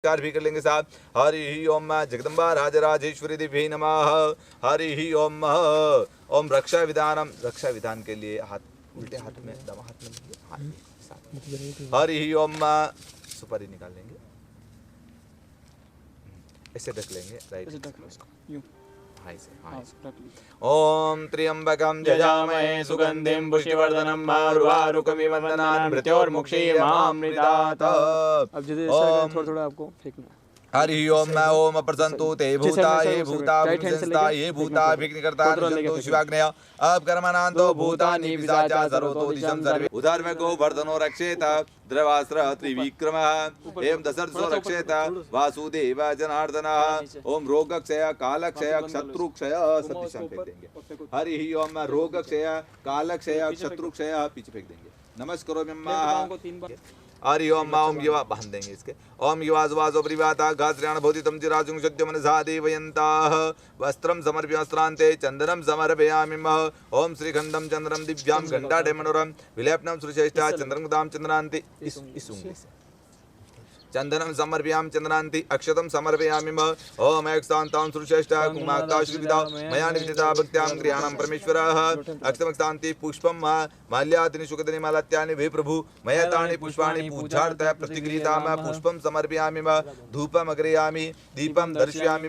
नमस्कार भी कर लेंगे साहब। हरि ओम जगदम्बा राजराजेश्वरी देवी नमः। हरि ओम ओम रक्षा विधानम, रक्षा विधान के लिए हाथ उल्टे हाथ में दमा हाथ में लेंगे। हरि ओम सुपारी निकाल लेंगे, ऐसे ढक लेंगे, राइट ओम त्र्यंबकं यजामहे सुगंधिं पुष्टिवर्धनम् उर्वारुकमिव वन्दनान् मृत्योर्मुक्षीयमामृतात्। अब थोड़ा आपको फेंकना। हरि ओम ओम प्रसन्तु ते भूता ये भूता संस्था ये भूता विघ्नकर्ता निषन्तु शिवाग्नय अब कर्मणान्तो भूतानि पिशाचा सर्वतो दिशं सर्वे उदर्वको वर्धनो रक्षेत द्रवास्त्र त्रिविक्रमः एवं दशरथो रक्षेत वासुदेव जनार्दनः। ओम रोगक्षय कालक्षय शत्रुक्षय सतीशं फेंक देंगे। हरि ओम रोगक्षय कालक्षय शत्रुक्षय पीछे फेंक देंगे। नमस्कारो हरि ओम ओम युवा बांध देंगे इसके। ओम युवाजवाजो परिवाता घास्त्र्याण भौतितम चिराजुं सद्य मनसा देवयन्ताः वस्त्रं समर्प्य वस्त्रान्ते चन्दनं समर्पयामि। ओम श्रीखण्डं चन्द्रं दिव्यां घण्टाढ्य मनोरम विलेपनं सुश्रेष्ठा चन्द्रंगदां चन्द्रान्ति चंदनम समर्पयामि चंदनान्ति अक्षतं समर्पयामि। ओम एक्सान्तां सुश्रेष्ठा कुमाक्ताश्रिता मया निवेदिता भक्त्यां गृहाणां परमेश्वरः अक्षतमक्षान्ति पुष्पं माल्यादिनि शुकदनि मालात्यानि वे प्रभु मया तानि पुष्पाणि पूजार्थं प्रतिगृहीताम पुष्पं समर्पयामि। धूपम् अग्रयामि दीपं दर्शयामि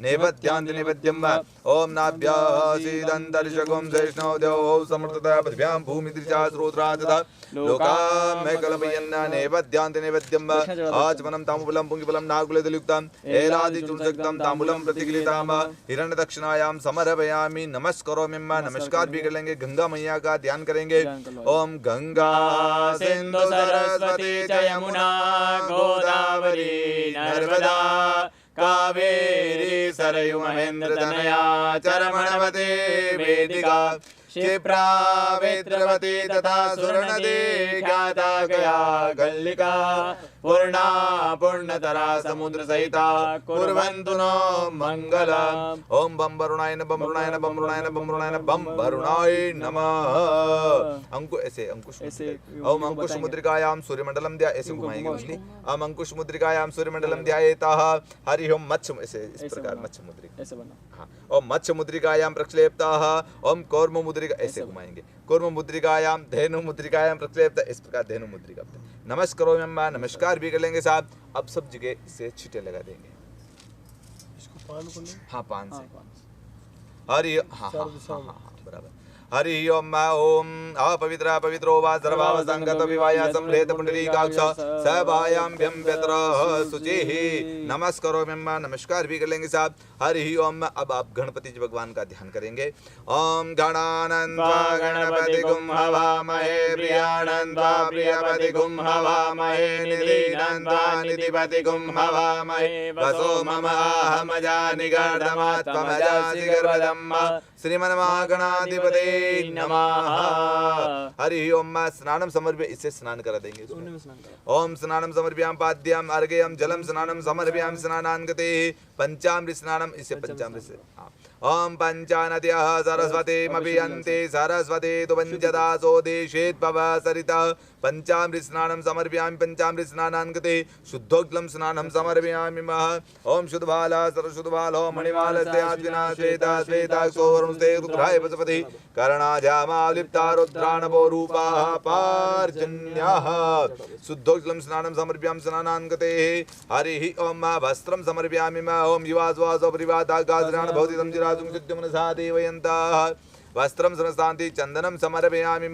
नैवेद्यान्ति नैवेद्यम्। ओम नाभ्यासीदन्तरिषगों वैष्णव देवो समर्थतया पृथिव्यां भूमिदृशा श्रोत्रादः लोकां मे कल्पयन् नैवेद्यान्ति नैवेद्यम्। आचमनं ताम्बूलं पुंगिफलं नागुलदयुक्तं एलादिचूर्णयुक्तं ताम्बूलं प्रतिगृहीताम हिरण्यदक्षिणायां समर्पयामि। नमस्कारोमि नमस्कार भी कर लेंगे। गंगा मैया का ध्यान करेंगे। ओम गंगा सिंधु सरस्वती च यमुना गोदावरी नर्मदा कावेरी सरयू महेंद्र तनया चरमणवते वेदिका क्षिप्रा वेत्रवती तथा सुवर्णदे ज्ञाता गया गल्लिका पूर्णा पूर्णतरा समुद्र सहिता कुर्वन्तु नो मंगलम्। ओम बम वरुणाय नमः बम वरुणाय नमः बम वरुणाय नमः बम वरुणाय नमः बम वरुणाय नमः। अंकुश ऐसे अंकुश ओम अंकुश मुद्रिकायां सूर्यमंडलम ध्यान ऐसे घुमाएंगे उसकी। ओम अंकुश मुद्रिकायां सूर्यमंडलम ध्यायेतः। हरि ओम मत्स्य ऐसे इस प्रकार मत्स्य मुद्रिका ऐसे बना। हाँ ओम मत्स्य मुद्रिकायां प्रक्षेप्तः। ओम कौर्म मुद्रिका ऐसे घुमाएंगे। कौर्म मुद्रिकायां धेनु मुद्रिकायां प्रक्षेप्तः इस प्रकार धेनु मुद्रिका। नमस्कारो अम्मा नमस्कार भी कर लेंगे साहब। अब सब जगह से छींटे लगा देंगे इसको पान को। हाँ पान से हरि हाँ बराबर। हरि ओम ओम अपवित्र पवित्रो वा सर्वाव संगत विवाया संभ्रेत पुंडरीकाक्ष सभायां व्यम्यत्र शुचिः। नमस्कारो अम्मा नमस्कार भी कर लेंगे साहब। हरि ओम अब आप गणपति जी भगवान का ध्यान करेंगे। ओम गणानन्त्वा गणपतिगुं हवामहे प्रियानन्त्वा प्रियपतिगुं हवामहे निधिनन्त्वा निधिपतिगुं हवामहे वसो मम अहमजा निगर्धमात्मजा गर्भदम् श्रीमन्महागणाधिपते नमः। हरि ओम स्नानम समर्प्य इससे स्नान करा देंगे। ओम स्नानम समर्प्याम पाद्याम अर्घ्यम जलम स्नानम समर्प्याम स्नानान्गते पंचामृत स्नानम इससे पंचामृत से। ओम पंचानद्यः सरस्वतीमभियन्ते सरस्वती तु पञ्चदासो देशेत्पव सरितः पंचामृत स्नानं समर्पयामि पंचामृत स्नानान्गते शुद्धोग्लं स्नानं समर्पयामि। ओम शुद्धबाला सरशुद्धबालो मणिमालस्याद्विना श्वेता श्वेताक्षो वरुणस्ते रुद्राय पशुपति कर्णाजामालिप्ता रुद्राणवो रूपाः पार्जन्याः शुद्धोग्लं स्नानं समर्पयामि स्नानान्गते। हरि ओम वस्त्रं समर्पयामि। ओम युवासवासो परिवाता गाज्राण भौतितं चिराजुं सिद्ध्यमनसा देवयन्ताः वस्त्रं समस्तान्ति चन्दनं समर्पयामि।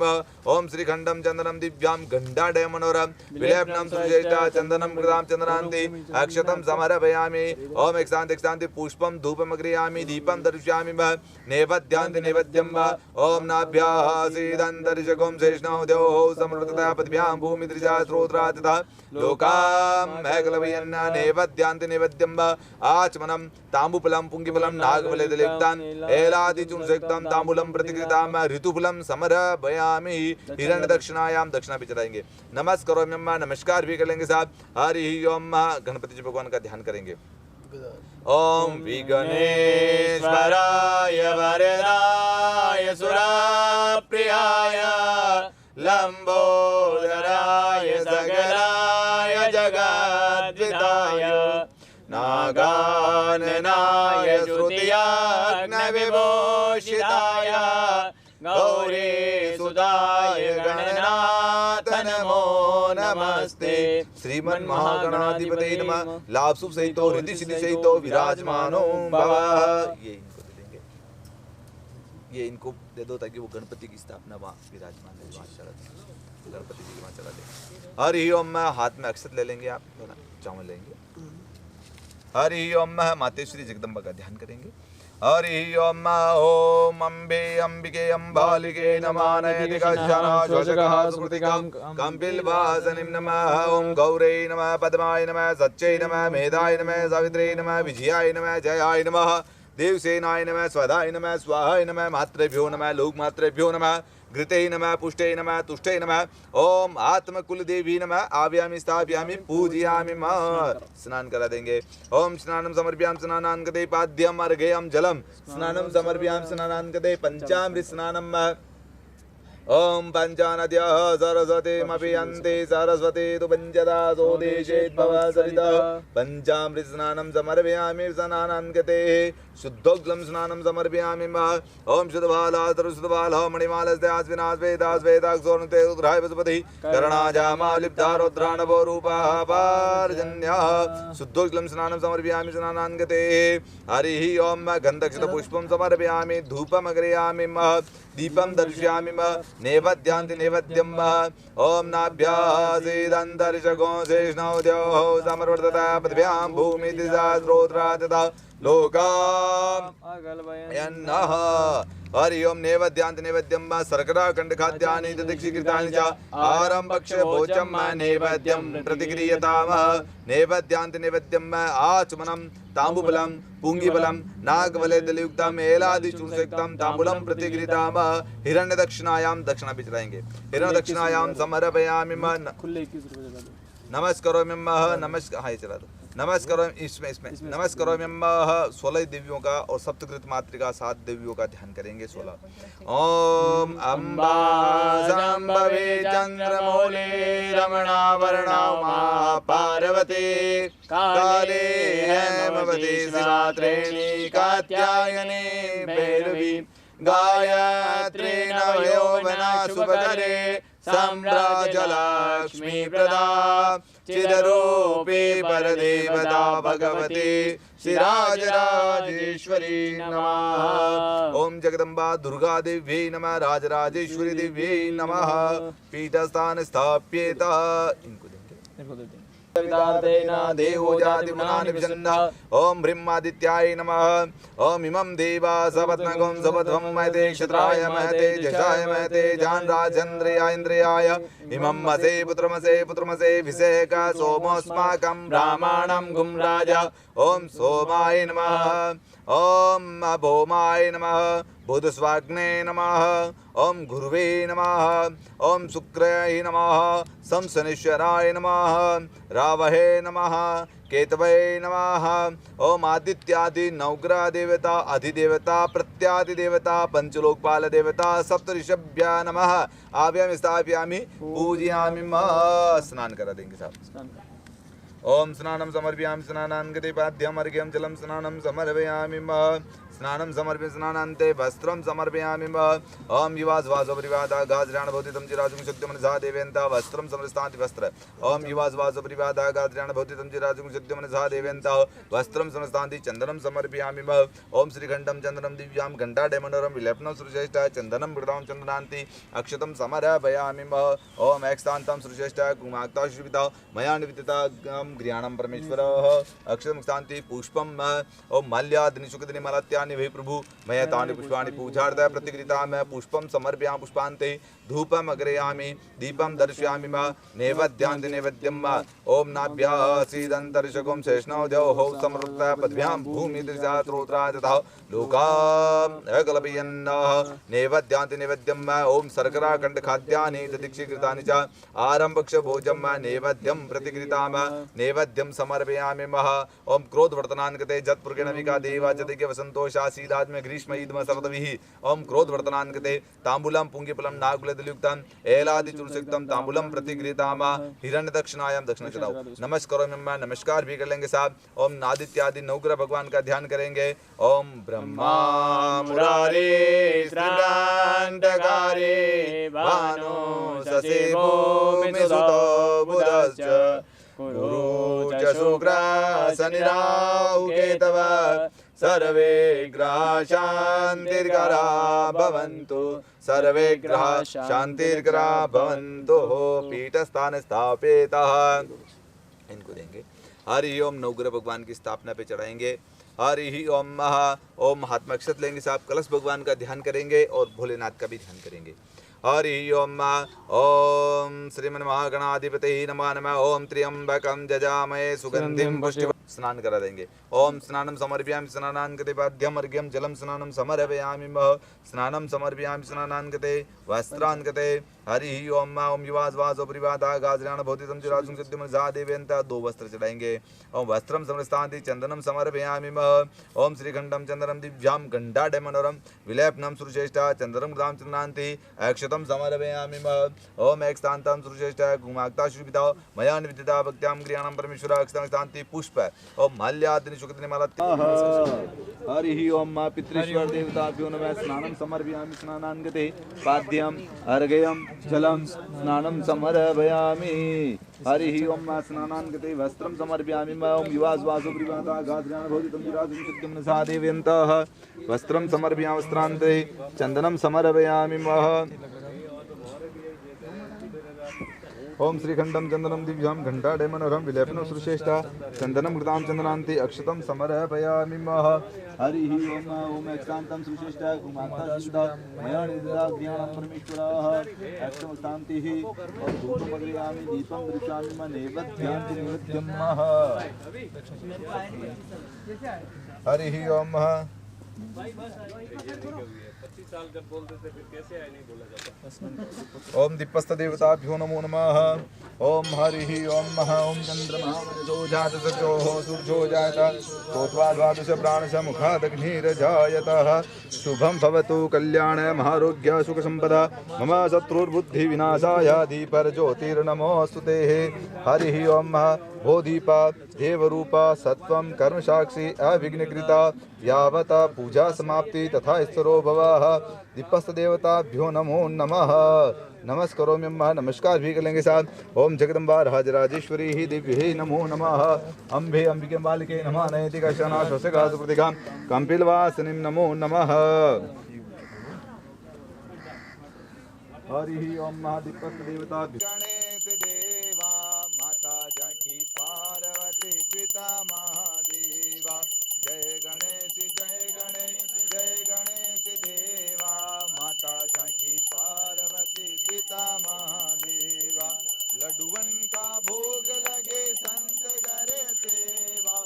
ओम श्रीखण्डं चन्दनं दिव्यां गण्डाढ्य मनोरम विलेपनं सुश्रेष्ठा चन्दनं कृतां चन्द्रान्ति अक्षतं समर्पयामि। ओम एक्सान्ति पुष्पं धूपमग्रयामि दीपं दर्शयामि नैवेद्यान्ति नैवेद्यं। ओम नाभ्यासीदन्तरिषगों वैष्णव देवो समृद्धतया पृथिव्यां भूमिदृशा श्रोत्रादः लोकां मे कल्पयन् नैवेद्यान्ति नैवेद्यं। आचमनं ताम्बूफलं पुंगिफलं नागफलदयुक्तं एलादिचूर्णयुक्तं ताम्बूलं प्रतिगृहीतां ऋतुफलं समर्पयामि। हिरण्यदक्षिणायां दक्षिणा भी चढ़ाएंगे। नमस्कारो अम्मा नमस्कार भी कर लेंगे साहब। हरि ओम गणपति जी भगवान का ध्यान करेंगे। ओम विघ्नेश्वराय वरदाय सुरप्रियाय लंबोदराय सकलाय जगद्विदाय नागाननाय श्रुतियाग्नविभूषिताय गौरी सुदाय गणनाथ नमो नमस्ते। श्रीमन्महागणाधिपतये नमः। लाभ शुभ सहितो रिद्धि सिद्धि सहितो विराजमानो भव। ये इनको दे दो ताकि वो गणपति की स्थापना वहाँ विराजमान है, वहाँ चला दे, गणपति जी के वहाँ चला दे। हरि ओम। हाथ में अक्षत ले लेंगे आप, चावल लेंगे। हरि ओम। मातेश्वरी जगदम्बा का ध्यान करेंगे। हरि ओम। ओम अम्बे अम्बिके अम्बालिके नमः। कम्पिलवासनिं नमः। ओम गौरै नमः, पद्माय नमः, सच्चै नमः, मेधाय नमः, सावित्र्यै नमः, विजयाय नमः, जयाय नमः, देवसेनाय नमः, स्वधाय नमः, स्वाहाय नमः, मात्रेभ्यो नमः, लोकमात्रेभ्यो नमः, घृते नमः, पुष्टे नमः, तुष्टे नमः। ओम आत्मकुलदेवी नमः। आव्यामि स्थापयामि पूजयामि मा। स्नान करा देंगे। ओम स्नानं समर्पयामि स्नानान् कृते पाद्यम् अर्घ्यं जलम्। स्नानं समर्पयामि स्नानान् कृते पञ्चामृत स्नानं। ओम पंचानद्यः सरस्वतीमपि यन्ति सरस्वती तु पञ्चदा सोदेशेद्भव सरिता। पञ्चामृत स्नानं समर्पयामि स्नानान् कृते शुद्धोग्लं स्नानं समर्पयामि। ओम शुद्धबाला सर्वशुद्धबाला मणिमालस्ते श्वेताक्षोर्णुते रुद्राय पशुपतिः कर्णाजामालिप्ता रुद्राणवो रूपः पार्जन्यः। शुद्धोग्लं स्नानं समर्पयामि स्नानान् कृते। हरिः ओम। गन्धक्षतपुष्पं समर्पयामि, धूपम् अग्रयामि, दीपं दर्शयामि, नैवेद्यान्ति नैवेद्यं। ओम नाभ्यासीदन्तरिक्षगो शेषणो द्यौः समर्वर्तता पृथिव्यां भूमि दिशा श्रोत्रा तथा लोकायन्नः। हरि ओम। नैवेद्यान्ति नैवेद्यं शर्करा खण्डखाद्यानि दक्षिकृतानि च आहारं भक्ष्यभोजं नैवेद्यं प्रतिक्रियताम। नैवेद्यान्ति नैवेद्यं आचमनं ताम्बूलं पुंगीफलं नागवलयदलयुक्तम् एलादिचूर्णयुक्तं ताम्बूलं प्रतिगृहीताम। हिरण्यदक्षिणायां दक्षिणा भी चढ़ाएंगे। हिरण्यदक्षिणायां समर्पयामि। नमस्कारोमि नमस्कार। हाँ ये चला दो। नमस्कारोमि इसमें नमस्कारोमि 16 देवियों का और सप्तकृत मातृका 7 देवियों का ध्यान करेंगे। 16 ओम अम्बा संभवे चंद्रमौले रमणावरणा मा पार्वती काले हेमवती शिवात्रेणी कात्यायनी भैरवी गायत्री नवयौवना शुभकरे सम्राजलक्ष्मी प्रदा चिदरूपी परदेवता भगवती श्रीराजराजेश्वरी नमः। ओम जगदम्बा दुर्गा देव्यै नमः। राजराजेश्वरी देव्यै नमः। पीठस्थान स्थाप्येत। इनको देंगे। देवो जातिमुनानि विशन्नः। ओम ब्रह्मादित्याय नमः। ओम इमं देवा सपत्नगं सपत्वं महते क्षत्राय महते जशाय महते जानराजेन्द्रियाय इन्द्रियाय इमं मसे पुत्रमसे विषेक सोमोऽस्माकं ब्राह्मणं गुं राजा। ओम सोमाय नमः। ओम भौमाय नमः। बुधस्वाग्ने नमः। ओम गुरुवे नमः। ओम शुक्राय नमः। शनिश्चराय नमः। रावहे नमः। केतवे नमः। ओम आदित्यादि नवग्रह देवता अधिदेवता प्रत्यादिदेवता पंचलोकपाल देवता सप्तऋषभ्य नमः। आव्यामि स्थापयामि पूजयामि। स्नान करा देंगे साहब। ओम स्नानं समर्पयामि स्नानान् कृते पाद्यम् अर्घ्यं जलं स्नानं समर्पयामि। स्नानं समर्प्य स्नानान्ते वस्त्रं समर्पयामि। ओम युवासवासोपरिवादा गाज्राण भवति तं चिराजुं शक्तिमनसा देवेन्ता वस्त्रं समरस्तान्ति वस्त्र। ओम युवासवासोपरिवादा गाज्राण भवति तं चिराजुं शक्तिमनसा देवेन्ता वस्त्रं समरस्तान्ति चन्दनं समर्पयामि। ओम श्रीघण्टं चन्दनं दिव्यां घण्टाढ्यमण्डलं विलेपनं सुश्रेष्ठ चन्दनं मृडां चन्दनान्ति अक्षतं समर्पयामि। ओम एक्स्तान्तं सुश्रेष्ठ कुमाक्ता श्रीविता मया निवेदिता गृहाणं परमेश्वरः अक्षतं स्थान्ति पुष्पं। ओम माल्यादिनि शुकदिनि मलत्यानि वे प्रभु मया तानि पुष्पाणि पूजार्थाय प्रतिगृहीतामि। पुष्पं समर्पयामि पुष्पान्ते धूपम् अग्रयामि दीपं दर्शयामि। नैवेद्यान्ति नैवेद्यं। ओम नाभ्यासीदन्तरिक्षगं शेषणो द्यौः समृत्ता पद्भ्यां भूमि दिशा श्रोत्रा तथा लोकाकल्पयन्नः। नैवेद्यान्ति नैवेद्यं। ओम शर्करा खण्डखाद्यानि दीक्षीकृतानि च आरम्भक्ष भोजं नैवेद्यं प्रतिगृहीतामि। नैवेद्यं समर्पयामि मह ओम क्रोधवर्तनान् कृते जत्पुर्गेण विका देवा जतिके वसन्तो शासीदात्म ग्रीष्म ईदम सर्वतभिः ओम क्रोधवर्तनान् कृते ताम्बूलं पुंगिफलं नागफलदलयुक्तं एलादिचूर्णयुक्तं ताम्बूलं प्रतिगृहीतामा हिरण्यदक्षिणायां दक्षिण चढ़ाओ। नमस्करोमि मैं नमस्कार भी कर लेंगे साहब। ओम नादित्यादि नवग्रह भगवान का ध्यान करेंगे। ओम ब्रह्मा मुरारे श्रीकांतकारे भानु शशिभो मिसुतो बुधश्च गुरु च शुक्र शनिराहु केतव सर्वे ग्रह शांतिर्करा भवन्तु सर्वे ग्रह शांतिर्करा भवन्तु। पीठस्थान स्थापितः इनको देंगे। हरि ओम नवग्रह भगवान की स्थापना पे चढ़ाएंगे। हरि ओम महा ओम हाथ में अक्षत लेंगे साहब। कलश भगवान का ध्यान करेंगे और भोलेनाथ का भी ध्यान करेंगे। हरि ओम ओम श्रीमन महागणाधिपते नमः नमः। ओम त्र्यंबकं जजामहे सुगंधिं पुष्टि स्नान करा देंगे। ओम स्नानं समर्पयामि स्नानान् कृते पाद्यम् अर्घ्यं जलं स्नानं समर्पयामि मह स्नानं समर्पयामि स्नानान् कृते वस्त्रान् कृते। हरि ओम ओम युवास वासो परिवादा गाजराण भौतिकं चिराजं सिद्धिं जा देवेंत दो वस्त्र चढ़ाएंगे। ओम वस्त्रं समरस्तान्ति चंदनं समर्पयामि मह ओम श्रीखंडं चंदनं दिव्यां गंडाढ्य मनोरम विलेपनं सुरश्रेष्ठा चंदनं ग्राम चंदनान्ति अक्षतं समर्पयामि मह ओम एकस्तान्तं सुरश्रेष्ठा गुमाक्ता शुभिता मया निवेदिता भक्त्यां क्रियाणां परमेश्वर अक्षतान्ति पुष्प ओम माल्यादिनि शुकदिनि माला। हरि ओम पितृश्वर देवताभ्यो नमः। स्नानं समर्पयामि स्नानान् कृते पाद्यम् अर्घ्यं जलं स्नानं समर्पयामि। हरि ओम स्नानान् कृते वस्त्रं समर्पयामि ओम युवास वासो परिवादा गाजराण भौतिकं चिराजं सिद्धिं सा देवयन्तः वस्त्रं समर्पयामि वस्त्रान्ते चन्दनं समर्पयामि मह ओम श्रीखंडं चंदनं दिव्यां घंटाढ्य मनोरम विलेपनं सुरश्रेष्ठा चंदनं कृतां चंदनान्ति अक्षतं समर्पयामि मह। हरि ओम ओम एकस्तान्तं सुरश्रेष्ठा गुमाक्ता शुद्धा मया निवेदिता ज्ञानं परमेश्वरः अक्षतं शान्तिः और धूपमग्रयामि दीपं दृश्यामि म नैवेद्यान्ति निवेद्यं मह। हरि ओम ओम दीपस्थ देवताभ्यो नमो नमः। ओम हरि ओम ओम चंद्रमा मनसो जात सचोः सूर्यो जात सोत्वा द्वादश प्राणश मुखादग्निर्जायतः शुभं भवतु कल्याण महारोग्य सुख संपदा मम शत्रुर्बुद्धि विनाशाय दीपर ज्योतिर्नमोस्तुते। हरि ओम भो दीपा देवरूपा सत्वं कर्म साक्षी अविघ्नकृता यावता पूजा समाप्ति तथा स्तरो भवः। दीपस्थ देवताभ्यो नमो नमः। नमस्करोमि नमस्कार भी कर लेंगे साहब। ओम जगदम्बा राजराजेश्वरी ही दिव्य ही नमो नमः। अम्बे अंबिके बालिके नमः नैतिका शनाश्वसिका सुप्रतिकां कम्पिलवासिनीं नमो नमः। हरि ओम महादीपस्थ देवता गणेश देवा माता जानकी पार्वती पिता महादेवा जय गणेश जय गणेश देवा माता जानकी पार्वती पिता महादेवा। लड्डूवन का भोग लगे संत करे सेवा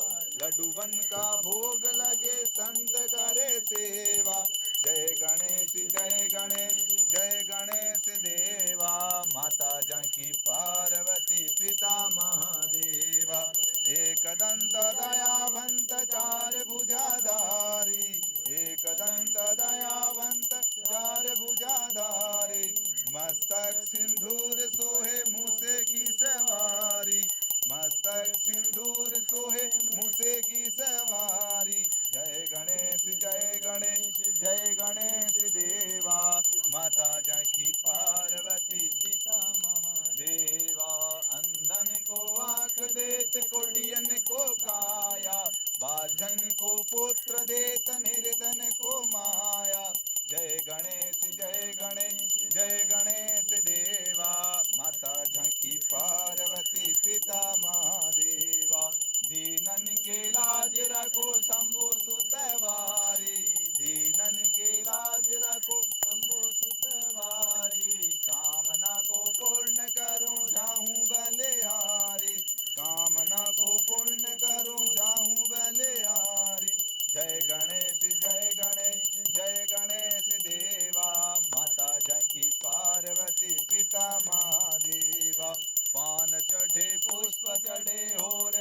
लड्डूवन का भोग लगे संत करे सेवा। जय गणेश देवा माता जानकी पार्वती पिता महादेवा। एकदंत दयावंत चार भुजाधारी एकदंत दयावंत चार भुजाधारी मस्तक सिंदूर सोहे मूसे की सवारी मस्तक सिंदूर सोहे मूसे की सवारी। जय गणेश देवा माता जानकी पार्वती पिता महादेवा। अंधन को आँख देत कोटियन को काया बाझन को पुत्र देत निर्धन को माया। जय गणेश देवा माता झांकी पार्वती पिता महादेवा। दीनन के लाज रखो शंभु सुतवारी दीनन के लाज रखो शंभु सुतवारी। कामना को पूर्ण करूं जाहूं बलिहारी कामना को पूर्ण करूं जाहूं बलिहारी। जय गणेश देवा माता जानकी पार्वती पिता महादेवा। पान चढ़े पुष्प चढ़े और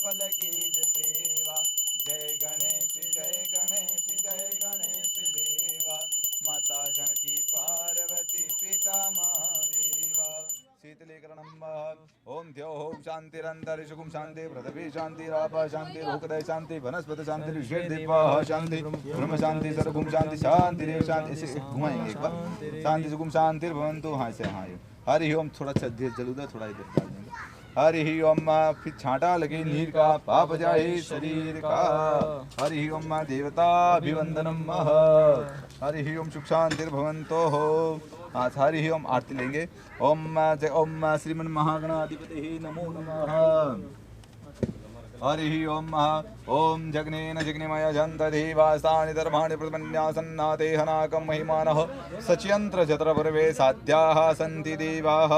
फल की सेवा। जय गणेश जय गणेश जय गणेश देवा। माता जानकी पार्वती पिता महादेवा। शीतलीकरणं ओम द्यौः शान्तिरन्तरिक्षं शान्ति पृथिवी शान्तिरापः शान्ति लोकदय शान्ति वनस्पति शान्ति ऋषिर्देवाः शान्ति ब्रह्म शान्ति सर्वभूम शान्ति शान्तिरेव शान्ति। ऐसे घुमाएंगे एक बार। शांति सुगम शांतिर्भवन्तु। हाँ से हाँ हरि ओम। थोड़ा जलूदा थोड़ा इधर डाल देंगे। हरि ओम। फिर छांटा लगे नीर का पाप जाए शरीर का। हरि ओम देवता अभिवंदनम। हरि ओम सुख शांतिर्भवन्तो हो। आज हरि ओम आरती लेंगे। ओम जय ओम श्रीमन महागणाधिपति नमो नमः। हरि ओम। ओम जग्नेन जग्निमय जंत देवास्तानि धर्माणि प्रपन्यासन्नाते हनाकं महिमानः सच्यंत्र जत्र पूर्वे साध्याः सन्ति देवाः।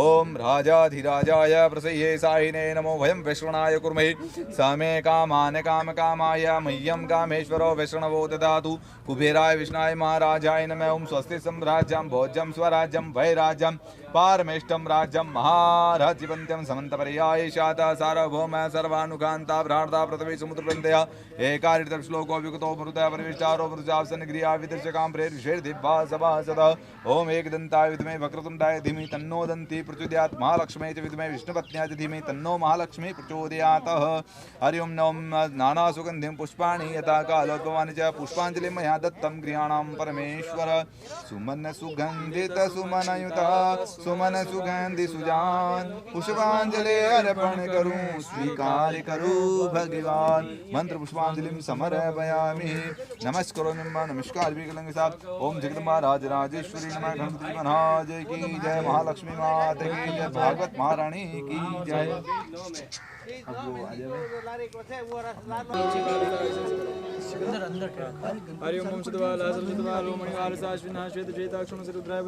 ओम राजाधिराजाय प्रसह्ये साहिने नमो वयं वैष्णवाय कुर्महे। समे कामान् कामकामाय मह्यं कामेश्वरो वैष्णवो ददातु। कुबेराय विष्णाय महाराजाय नमः। ओम स्वस्ति सम्राज्यं भोज्यं स्वराज्यं वैराज्यं पारमेष्टं राज्यं महाराज्यवन्त्यं समन्तपर्याय शाता सार्वभौम सर्वानुकान्ता भ्राता पृथ्वी समुद्रवृन्दया एकारितं श्लोको विगतो मरुतः परिविष्टारो मरुजासनगृहा विदर्शकां प्रेरिषेर्दिव्या सभा सदा। ओम एकदन्ताय विद्महे वक्रतुण्डाय धीमहि तन्नो दन्ती प्रचोदयात्। महालक्ष्मी च विद्महे विष्णुपत्न्याय च धीमहि तन्नो महालक्ष्मी प्रचोदयात्। हरि ओम नमः। नाना सुगन्धिं पुष्पाणि यथा कालोद्भवानि च पुष्पाञ्जलिं मया दत्तं गृहाणां परमेश्वर। सुमन सुगन्धित सुमनयुता सुमन सुगंधि सुजान पुष्पांजलि अर्पण करूं स्वीकार करूं भगवान। मंत्र पुष्पांजलि समर्पयामि। नमस्कारोमि नमस्कार भी करेंगे साहब। ओम जगदम्बा राज राजेश्वरी नमः। गणपति महाराज की जय। महालक्ष्मी माता की जय। भागवत महारानी की जय। हरि ओम सुदवाला सुदवालो मणिवाल साश्विना श्वेत चेताक्षण से रुद्राय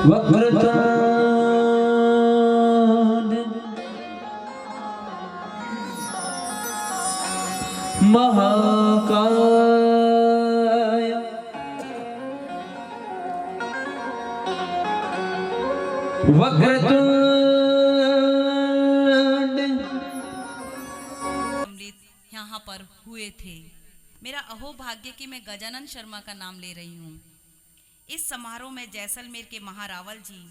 वक्रतुंड महाकाय वक्रतुंड अमृत यहाँ पर हुए थे। मेरा अहोभाग्य कि मैं गजानन शर्मा का नाम ले रही हूँ। इस समारोह में जैसलमेर के महारावल जी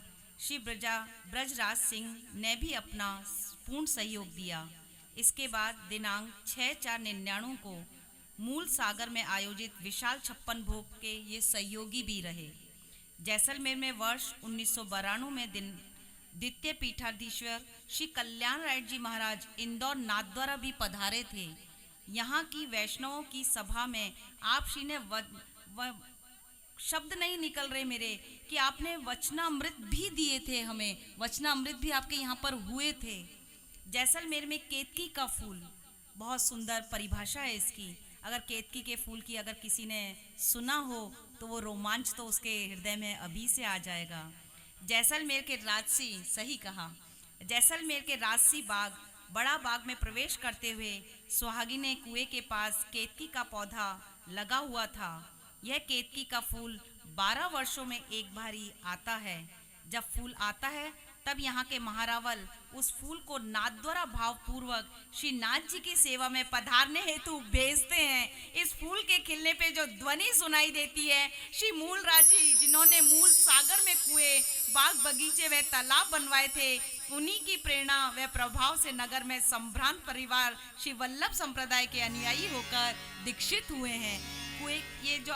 श्री ब्रजराज सिंह ने भी अपना पूर्ण सहयोग दिया। इसके बाद दिनांक 6/4/99 को मूल सागर में आयोजित विशाल 56 भोग के ये सहयोगी भी रहे। जैसलमेर में वर्ष 1992 में द्वितीय पीठाधीश्वर श्री कल्याण राय जी महाराज इंदौर नाथद्वारा भी पधारे थे। यहाँ की वैष्णवों की सभा में आप श्री ने शब्द नहीं निकल रहे मेरे कि आपने वचनामृत भी दिए थे हमें। वचनामृत भी आपके यहाँ पर हुए थे। जैसलमेर में केतकी का फूल, बहुत सुंदर परिभाषा है इसकी। अगर केतकी के फूल की अगर किसी ने सुना हो तो वो रोमांच तो उसके हृदय में अभी से आ जाएगा। जैसलमेर के राजसी, सही कहा, जैसलमेर के राजसी बाग बड़ा बाग में प्रवेश करते हुए सुहागिन ने कुएं के पास केतकी का पौधा लगा हुआ था। यह केतकी का फूल 12 वर्षों में एक बार ही आता है। जब फूल आता है तब यहाँ के महारावल उस फूल को नाथद्वारा भावपूर्वक श्री नाथ जी की सेवा में पधारने हेतु भेजते हैं। इस फूल के खिलने पे जो ध्वनि सुनाई देती है, श्री मूलराज जी जिन्होंने मूल सागर में कुएं, बाग बगीचे व तालाब बनवाए थे, उन्हीं की प्रेरणा व प्रभाव से नगर में संभ्रांत परिवार श्री वल्लभ संप्रदाय के अनुयायी होकर दीक्षित हुए हैं। ये जो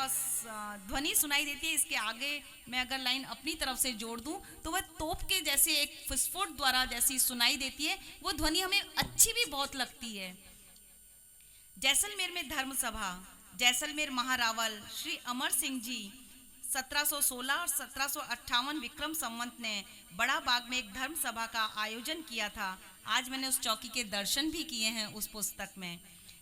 ध्वनि सुनाई देती है, इसके आगे मैं अगर लाइन अपनी तरफ से जोड़ दूं तो वह तोप के जैसे एक विस्फोट द्वारा जैसी सुनाई देती है, वो ध्वनि हमें अच्छी भी बहुत लगती है। जैसलमेर में धर्म सभा, जैसलमेर महारावल श्री अमर सिंह जी 1716 और 1758 विक्रम संवत ने बड़ा बाग में एक धर्म सभा का आयोजन किया था। आज मैंने उस चौकी के दर्शन भी किए हैं उस पुस्तक में,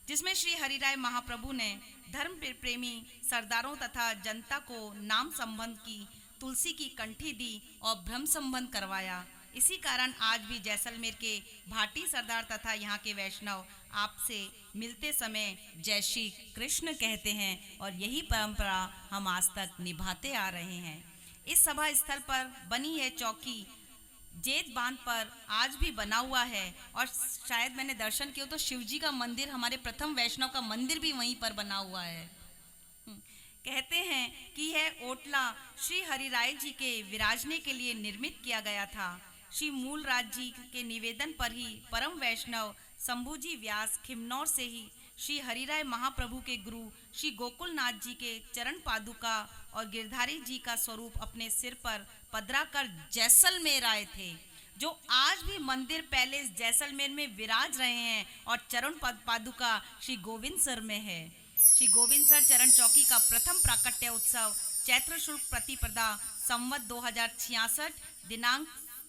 जिसमें श्री हरिराय महाप्रभु ने धर्म प्रेमी सरदारों तथा जनता को नाम संबंध की तुलसी की कंठी दी और ब्रह्म संबंध करवाया। इसी कारण आज भी जैसलमेर के भाटी सरदार तथा यहाँ के वैष्णव आपसे मिलते समय जय श्री कृष्ण कहते हैं और यही परंपरा हम आज तक निभाते आ रहे हैं। इस सभा स्थल पर बनी यह चौकी जेत बांध पर आज भी बना हुआ है और शायद मैंने दर्शन किया तो शिवजी का मंदिर, हमारे प्रथम वैष्णव का मंदिर भी वहीं पर बना हुआ है। कहते हैं कि यह ओटला श्री हरिराय जी के विराजने के लिए निर्मित किया गया था। श्री मूलराज जी के निवेदन पर ही परम वैष्णव शंभुजी व्यास खिमनौर से ही श्री हरिराय महाप्रभु के गुरु श्री गोकुलनाथ जी के चरण पादुका और गिरधारी जी का स्वरूप अपने सिर पर पधरा कर जैसलमेर आए थे, जो आज भी मंदिर पैलेस जैसलमेर में विराज रहे हैं और चरण पादुका श्री गोविंदसर में है। श्री गोविंदसर चरण चौकी का प्रथम प्राकट्य उत्सव चैत्र शुक्ल प्रतिपदा संवत 2066 दिनांक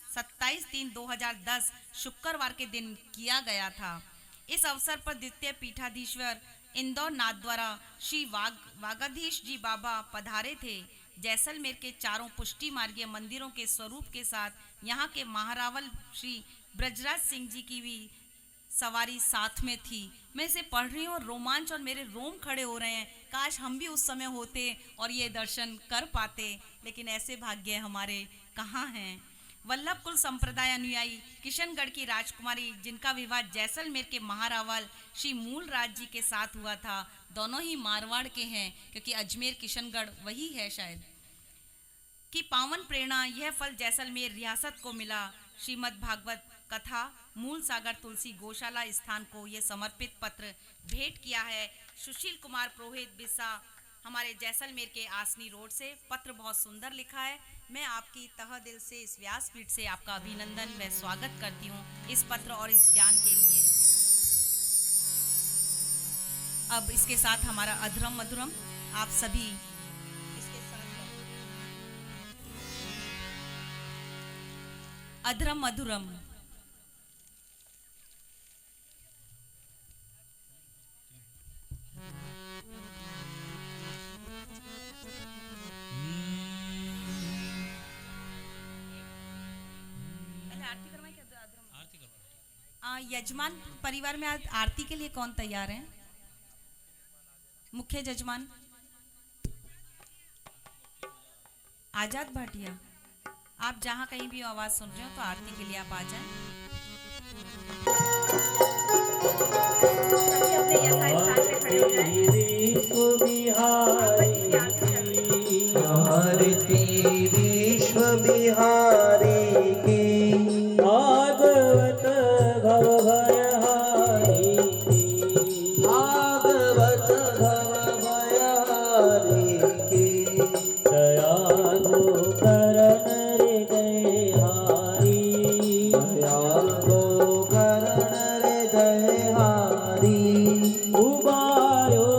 27/3/2010 शुक्रवार के दिन किया गया था। इस अवसर पर द्वितीय पीठाधीश्वर इंदौर नाथद्वारा श्री वागाधीश जी बाबा पधारे थे। जैसलमेर के चारों पुष्टि मार्गीय मंदिरों के स्वरूप के साथ यहाँ के महारावल श्री ब्रजराज सिंह जी की भी सवारी साथ में थी। मैं इसे पढ़ रही हूँ और रोमांच और मेरे रोम खड़े हो रहे हैं। काश हम भी उस समय होते और ये दर्शन कर पाते, लेकिन ऐसे भाग्य हमारे कहाँ हैं। वल्लभ कुल संप्रदाय अनुयायी किशनगढ़ की राजकुमारी, जिनका विवाह जैसलमेर के महारावल श्री मूलराज जी के साथ हुआ था, दोनों ही मारवाड़ के हैं क्योंकि अजमेर किशनगढ़ वही है शायद, की पावन प्रेरणा यह फल जैसलमेर रियासत को मिला। श्रीमद् भागवत कथा मूल सागर तुलसी गौशाला स्थान को ये समर्पित पत्र भेंट किया है सुशील कुमार पुरोहित बिस्सा, हमारे जैसलमेर के आसनी रोड से। पत्र बहुत सुंदर लिखा है। मैं आपकी तह दिल से इस व्यासपीठ से आपका अभिनंदन व स्वागत करती हूँ इस पत्र और इस ज्ञान के लिए। अब इसके साथ हमारा अधरम मधुरम आप सभी इसके साथ अधरम मधुरम। यजमान परिवार में आज आरती के लिए कौन तैयार है? मुख्य यजमान आजाद भाटिया, आप जहां कहीं भी आवाज सुन रहे हो तो आरती के लिए आप आ जाएं। अपने यथास्थान पे खड़े हो जाएं। आरती विश्व बिहारी की, भागवत भव भयहारी की, भागवत भव भयहारी की, दया गो करण हृदय हारी, दया गो करण हृदय हारी, उबायो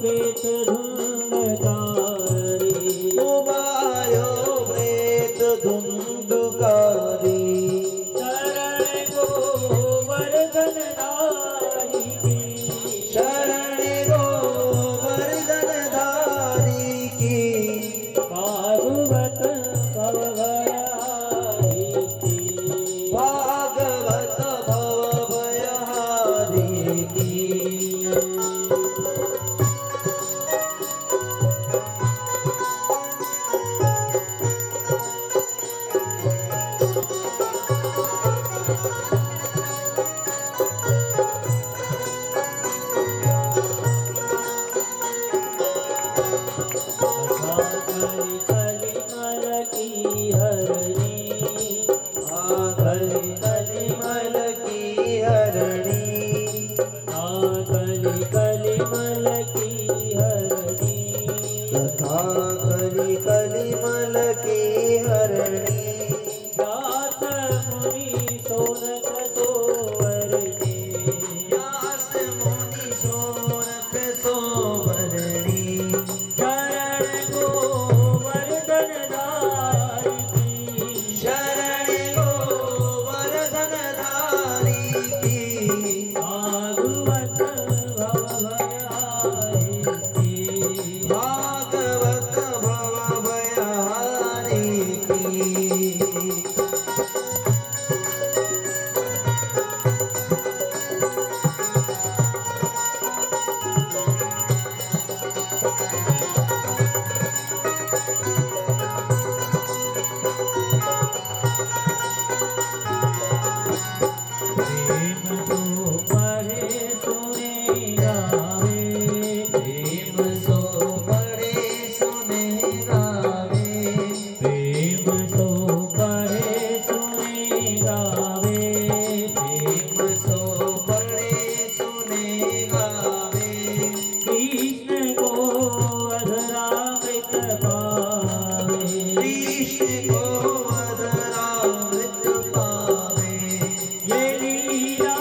प्रेत धुंधकारी, उबायो प्रेत धुंधकारी, शरण गोवर्धन धारी की, शरण गोवर्धन धारी की, भागवत भव भयहारी की, भागवत भव भयहारी की। कली कलिमल की हरणी, कली कलिमल की हरणी, कली कलिमल की हरणी, तथा कली कलिमल की हरणी, व्यास मुनि सोनक सोवरणी, व्यास मुनि सोनक सोवरणी, शरण गोवर्धन धारी की, शरण गोवर्धन धारी की, भागवत भव भयहारी की, भागवत भव भयहारी की। प्रेम सो पढ़े सुने गावे, प्रेम सो पढ़े सुने गावे, प्रेम सो पढ़े सुने गावे, प्रेम सो पढ़े सुने गावे, कृष्ण को अधरामृत पावे, कृष्ण को अधरामृत पावे, ये लीला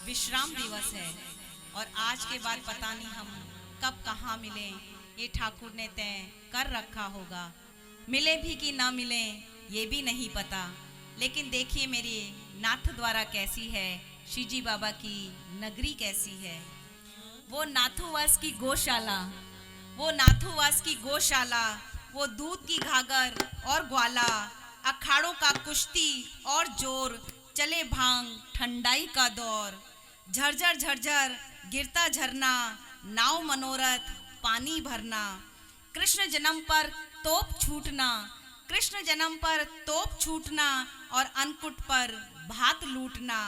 विश्राम दिवस है और आज के बाद पता नहीं हम कब कहाँ मिलें, ये ठाकुर ने तय कर रखा होगा। मिले भी कि ना मिले ये भी नहीं पता, लेकिन देखिए मेरी नाथ द्वारा कैसी है, शिवजी बाबा की नगरी कैसी है। वो नाथुवास की गौशाला, वो नाथुवास की गौशाला, वो दूध की घागर और ग्वाला, अखाड़ों का कुश्ती और जोर, चले भांग ठंडाई का दौर, झरझर झरझर गिरता झरना, नाव मनोरथ पानी भरना, कृष्ण जन्म पर तोप छूटना, कृष्ण जन्म पर तोप छूटना और अन्नकूट पर भात लूटना।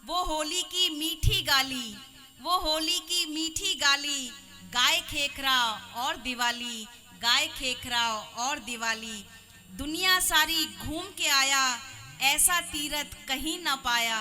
वो होली की मीठी गाली, वो होली की मीठी गाली, गाय खेखरा और दिवाली, गाय खेखरा और दिवाली। दुनिया सारी घूम के आया, ऐसा तीरथ कहीं ना पाया,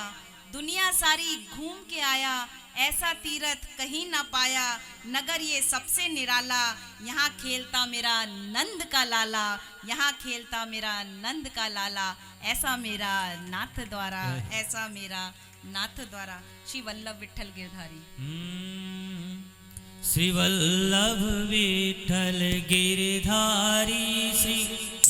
दुनिया सारी घूम के आया, ऐसा तीरथ कहीं ना पाया। नगर ये सबसे निराला, यहाँ खेलता मेरा नंद का लाला, यहाँ खेलता मेरा नंद का लाला। ऐसा मेरा नाथ द्वारा, ऐसा मेरा नाथ द्वारा। श्री वल्लभ विठ्ठल गिरधारी। श्री वल्लभ विठ्ठल गिरधारी, श्री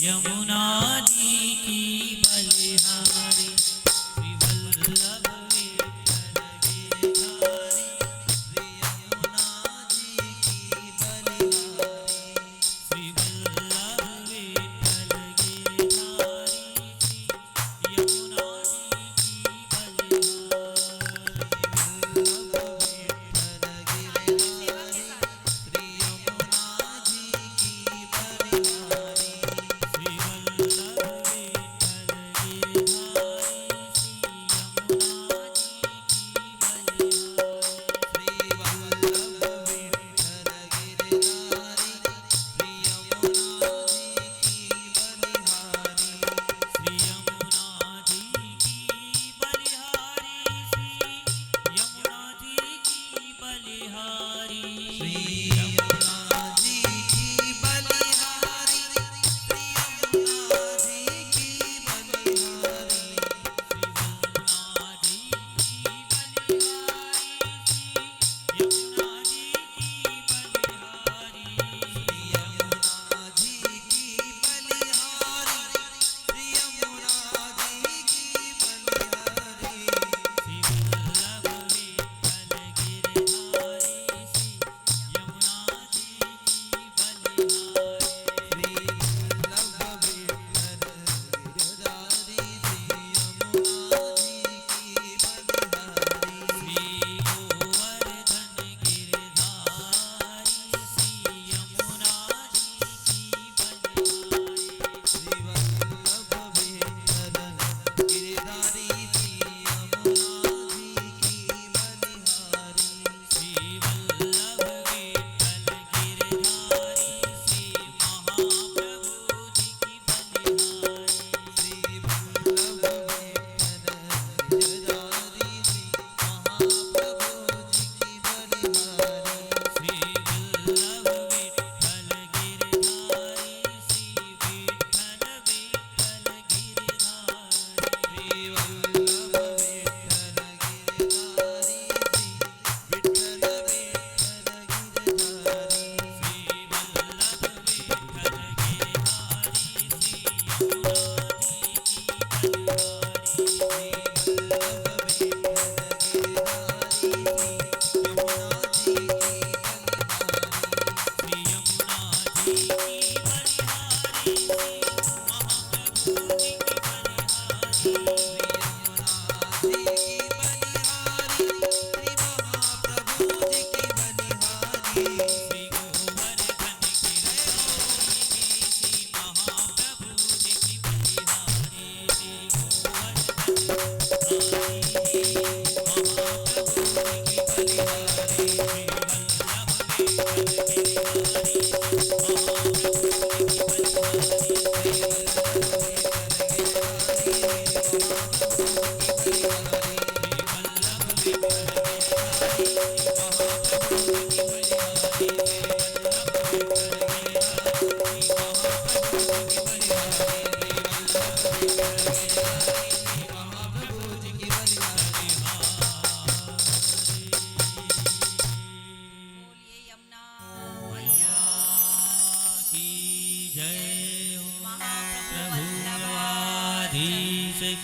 यमुना जी की बलिहारी। श्री वल्लभ विठ्ठल गिरधारी, श्री यमुना जी की बलिहारी। श्री वल्लभ विठ्ठल गिरधारी, श्री यमुना जी की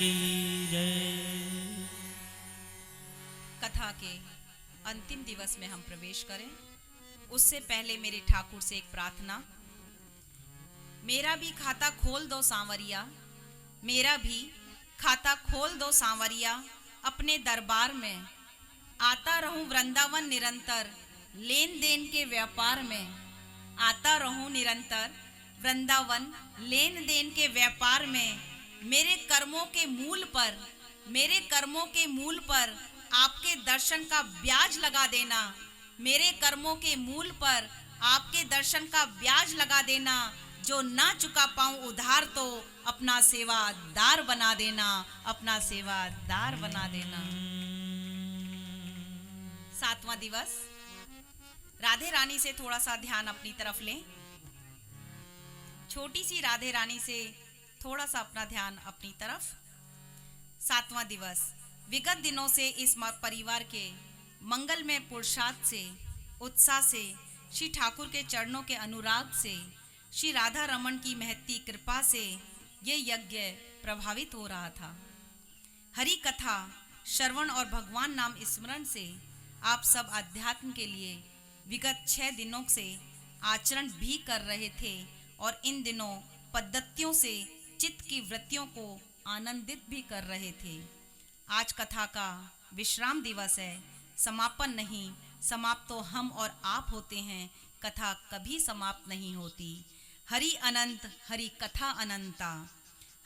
की जय। कथा के अंतिम दिवस में हम प्रवेश करें उससे पहले मेरे ठाकुर से एक प्रार्थना। मेरा भी खाता खोल दो सांवरिया, मेरा भी खाता खोल दो सांवरिया, अपने दरबार में आता रहूं वृंदावन निरंतर, लेन देन के व्यापार में आता रहूं निरंतर वृंदावन लेन देन के व्यापार में। मेरे कर्मों के मूल पर, मेरे कर्मों के मूल पर आपके दर्शन का ब्याज लगा देना, मेरे कर्मों के मूल पर आपके दर्शन का ब्याज लगा देना। जो ना चुका पाऊं उधार तो अपना सेवादार बना देना, अपना सेवादार बना देना। 7वां दिवस, राधे रानी से थोड़ा सा ध्यान अपनी तरफ लें। छोटी सी राधे रानी से थोड़ा सा अपना ध्यान अपनी तरफ। 7वां दिवस, विगत दिनों से इस परिवार के मंगलमय पुरुषार्थ से, उत्साह से, श्री ठाकुर के चरणों के अनुराग से, श्री राधा रमन की महती कृपा से ये यज्ञ प्रभावित हो रहा था। हरि कथा श्रवण और भगवान नाम स्मरण से आप सब अध्यात्म के लिए विगत 6 दिनों से आचरण भी कर रहे थे और इन दिनों पद्धतियों से चित्त की वृत्तियों को आनंदित भी कर रहे थे। आज कथा का विश्राम दिवस है, समापन नहीं, समाप्त तो हम और आप होते हैं, कथा कभी समाप्त नहीं होती। हरि अनंत, हरि कथा अनंता।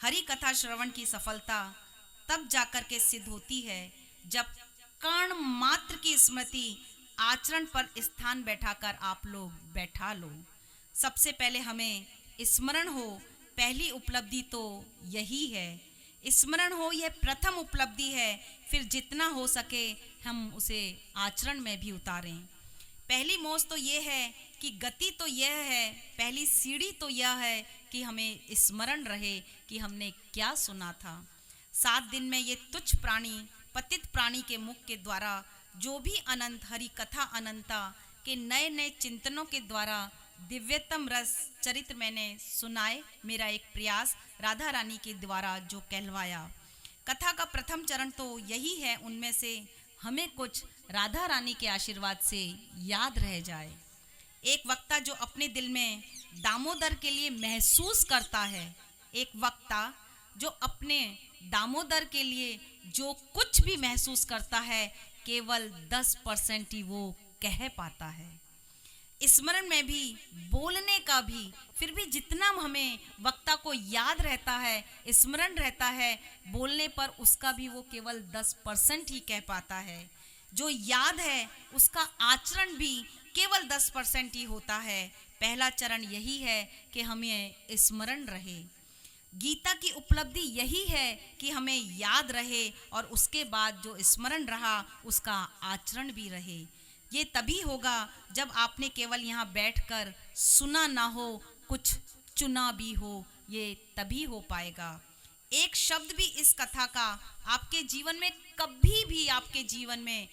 हरि कथा श्रवण की सफलता तब जाकर के सिद्ध होती है जब कर्ण मात्र की स्मृति आचरण पर स्थान बैठाकर आप लोग बैठा लो। सबसे पहले हमें स्मरण हो, पहली उपलब्धि तो यही है। स्मरण हो, यह प्रथम उपलब्धि है। फिर जितना हो सके हम उसे आचरण में भी उतारें। पहली मोज तो यह है कि गति तो यह है, पहली सीढ़ी तो यह है कि हमें स्मरण रहे कि हमने क्या सुना था। 7 दिन में ये तुच्छ प्राणी, पतित प्राणी के मुख के द्वारा जो भी अनंत हरि कथा अनंता के नए नए चिंतनों के द्वारा दिव्यतम रस चरित्र मैंने सुनाए। मेरा एक प्रयास राधा रानी के द्वारा जो कहलवाया। कथा का प्रथम चरण तो यही है, उनमें से हमें कुछ राधा रानी के आशीर्वाद से याद रह जाए। एक वक्ता जो अपने दिल में दामोदर के लिए महसूस करता है, एक वक्ता जो अपने दामोदर के लिए जो कुछ भी महसूस करता है, केवल 10% ही वो कह पाता है। स्मरण में भी, बोलने का भी, फिर भी जितना हमें वक्ता को याद रहता है, स्मरण रहता है, बोलने पर उसका भी वो केवल 10% ही कह पाता है। जो याद है उसका आचरण भी केवल 10% ही होता है। पहला चरण यही है कि हमें स्मरण रहे। गीता की उपलब्धि यही है कि हमें याद रहे और उसके बाद जो स्मरण रहा उसका आचरण भी रहे। ये तभी होगा जब आपने केवल यहाँ बैठकर सुना ना हो, कुछ चुना भी हो, ये तभी हो पाएगा। एक शब्द भी इस कथा का आपके जीवन में कभी भी आपके जीवन में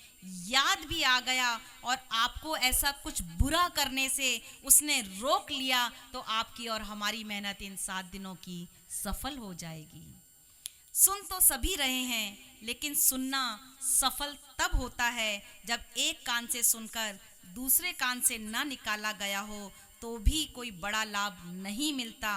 याद भी आ गया और आपको ऐसा कुछ बुरा करने से उसने रोक लिया, तो आपकी और हमारी मेहनत इन 7 दिनों की सफल हो जाएगी। सुन तो सभी रहे हैं, लेकिन सुनना सफल तब होता है जब एक कान से सुनकर दूसरे कान से ना निकाला गया हो तो भी कोई बड़ा लाभ नहीं मिलता।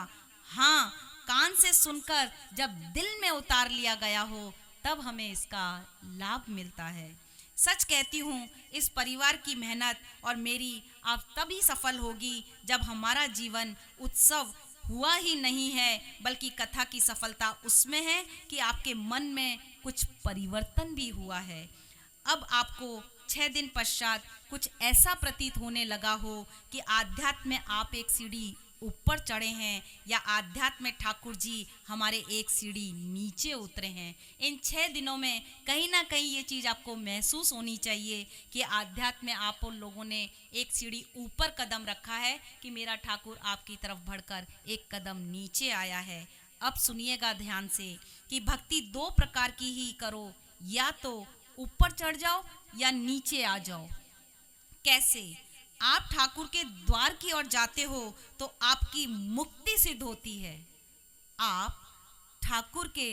हाँ, कान से सुनकर जब दिल में उतार लिया गया हो तब हमें इसका लाभ मिलता है। सच कहती हूँ, इस परिवार की मेहनत और मेरी अब तभी सफल होगी जब हमारा जीवन उत्सव हुआ ही नहीं है, बल्कि कथा की सफलता उसमें है कि आपके मन में कुछ परिवर्तन भी हुआ है। अब आपको 6 दिन पश्चात कुछ ऐसा प्रतीत होने लगा हो कि आध्यात्म में आप एक सीढ़ी ऊपर चढ़े हैं या आध्यात्म में ठाकुर जी हमारे एक सीढ़ी नीचे उतरे हैं। इन 6 दिनों में कहीं ना कहीं ये चीज़ आपको महसूस होनी चाहिए कि आध्यात्म में आप उन लोगों ने एक सीढ़ी ऊपर कदम रखा है कि मेरा ठाकुर आपकी तरफ बढ़कर एक कदम नीचे आया है। अब सुनिएगा ध्यान से कि भक्ति 2 प्रकार की ही करो, या तो ऊपर चढ़ जाओ या नीचे आ जाओ। कैसे? आप ठाकुर के द्वार की ओर जाते हो तो आपकी मुक्ति सिद्ध होती है। आप ठाकुर के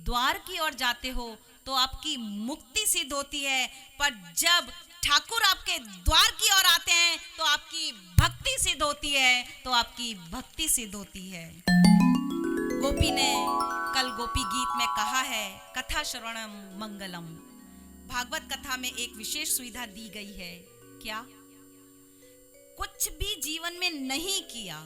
द्वार की ओर जाते हो तो आपकी मुक्ति सिद्ध होती है, पर जब ठाकुर आपके द्वार की ओर आते हैं तो आपकी भक्ति सिद्ध होती है, तो आपकी भक्ति सिद्ध होती है। गोपी ने कल गोपी गीत में कहा है, कथा श्रवणम मंगलम। भागवत कथा में एक विशेष सुविधा दी गई है, क्या? कुछ भी जीवन में नहीं किया,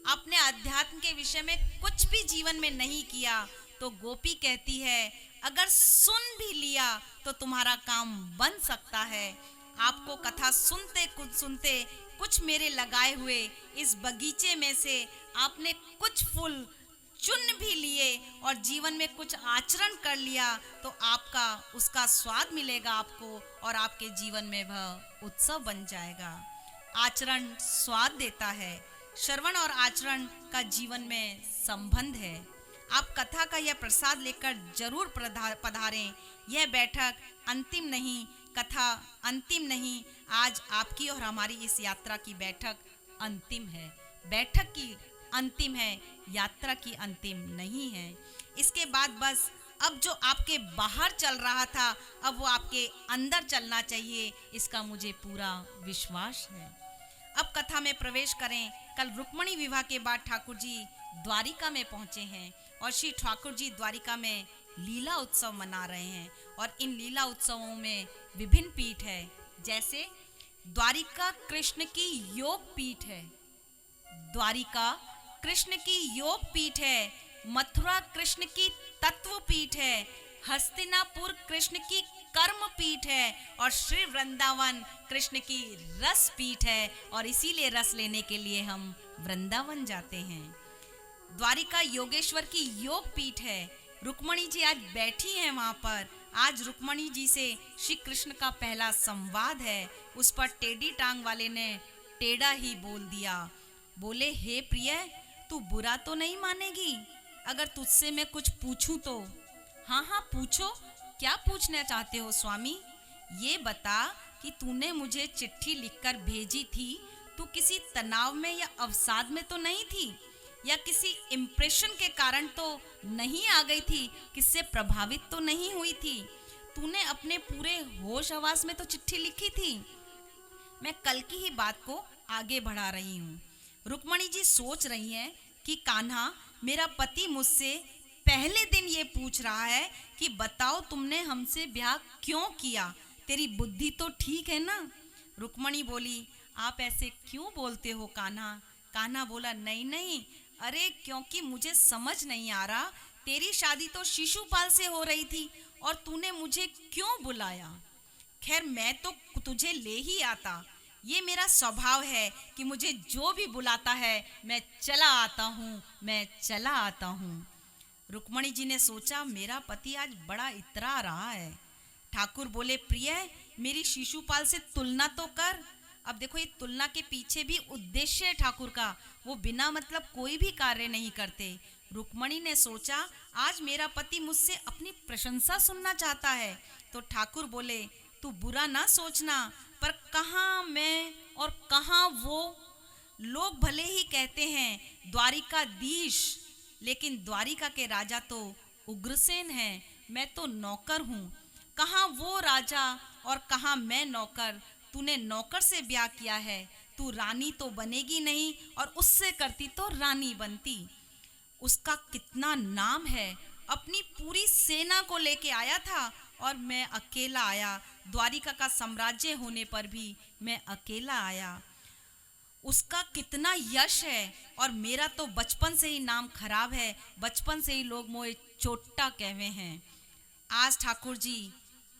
आपने अध्यात्म के विषय में कुछ भी जीवन में नहीं किया, तो गोपी कहती है अगर सुन भी लिया तो तुम्हारा काम बन सकता है। आपको कथा सुनते कुछ मेरे लगाए हुए इस बगीचे में से आपने कुछ फूल चुन भी लिए और जीवन में कुछ आचरण कर लिया तो आपका उसका स्वाद मिलेगा आपको, और आपके जीवन में वह उत्सव बन जाएगा। आचरण स्वाद देता है, श्रवण और आचरण का जीवन में संबंध है। आप कथा का यह प्रसाद लेकर जरूर पधारें। यह बैठक अंतिम नहीं, कथा अंतिम नहीं, आज आपकी और हमारी इस यात्रा की बैठक अंतिम है। बैठक की अंतिम है, यात्रा की अंतिम नहीं है। इसके बाद बस अब जो आपके बाहर चल रहा था अब वो आपके अंदर चलना चाहिए, इसका मुझे पूरा विश्वास है। अब कथा में प्रवेश करें। कल रुक्मणी विवाह के बाद ठाकुर जी द्वारिका में पहुंचे हैं और श्री ठाकुर जी द्वारिका में लीला उत्सव मना रहे हैं, और इन लीला उत्सवों में विभिन्न पीठ है। जैसे द्वारिका कृष्ण की योग पीठ है, द्वारिका कृष्ण की योग पीठ है, मथुरा कृष्ण की तत्व पीठ है, हस्तिनापुर कृष्ण की कर्म पीठ है, और श्री वृंदावन कृष्ण की रस पीठ है, और इसीलिए रस लेने के लिए हम वृंदावन जाते हैं। द्वारिका योगेश्वर की योग पीठ है। रुक्मणी जी आज बैठी हैं वहां पर। आज रुक्मणी जी से श्री कृष्ण का पहला संवाद है। उस पर टेढ़ी टांग वाले ने टेढ़ा ही बोल दिया। बोले, हे प्रिय, तू बुरा तो नहीं मानेगी अगर तुझसे मैं कुछ पूछूं तो? हाँ हाँ पूछो, क्या पूछना चाहते हो स्वामी? ये बता कि तूने मुझे चिट्ठी लिखकर भेजी थी, तू किसी तनाव में या अवसाद में तो नहीं थी, या किसी इम्प्रेशन के कारण तो नहीं आ गई थी, किससे प्रभावित तो नहीं हुई थी? तूने अपने पूरे होश हवास में तो चिट्ठी लिखी थी। मैं कल की ही बात को आगे बढ़ा रही हूँ। रुक्मणी जी सोच रही हैं कि कान्हा, मेरा पति मुझसे पहले दिन ये पूछ रहा है कि बताओ तुमने हमसे ब्याह क्यों किया, तेरी बुद्धि तो ठीक है ना? रुक्मणी बोली, आप ऐसे क्यों बोलते हो कान्हा? कान्हा बोला, नहीं नहीं, अरे क्योंकि मुझे समझ नहीं आ रहा, तेरी शादी तो शिशुपाल से हो रही थी और तूने मुझे क्यों बुलाया? खैर मैं तो तुझे ले ही आता, ये मेरा स्वभाव है कि मुझे जो भी बुलाता है मैं चला आता हूँ, मैं चला आता हूँ। रुक्मणी जी ने सोचा, मेरा पति आज बड़ा इतरा रहा है। ठाकुर बोले, प्रिय, मेरी शिशुपाल से तुलना तो कर। अब देखो, ये तुलना के पीछे भी उद्देश्य है ठाकुर का, वो बिना मतलब कोई भी कार्य नहीं करते। रुक्मणी ने सोचा, आज मेरा पति मुझसे अपनी प्रशंसा सुनना चाहता है। तो ठाकुर बोले, तू बुरा ना सोचना, पर कहाँ मैं और कहाँ वो? लोग भले ही कहते हैं द्वारिकाधीश, लेकिन द्वारिका के राजा तो उग्रसेन हैं, मैं तो नौकर हूँ। कहाँ वो राजा और कहाँ मैं नौकर? तूने नौकर से ब्याह किया है, तू रानी तो बनेगी नहीं, और उससे करती तो रानी बनती। उसका कितना नाम है, अपनी पूरी सेना को लेके आया था और मैं अकेला आया। द्वारिका का साम्राज्य होने पर भी मैं अकेला आया। उसका कितना यश है, और मेरा तो बचपन से ही नाम खराब है, बचपन से ही लोग मोए चोट्टा कहवे हैं। आज ठाकुर जी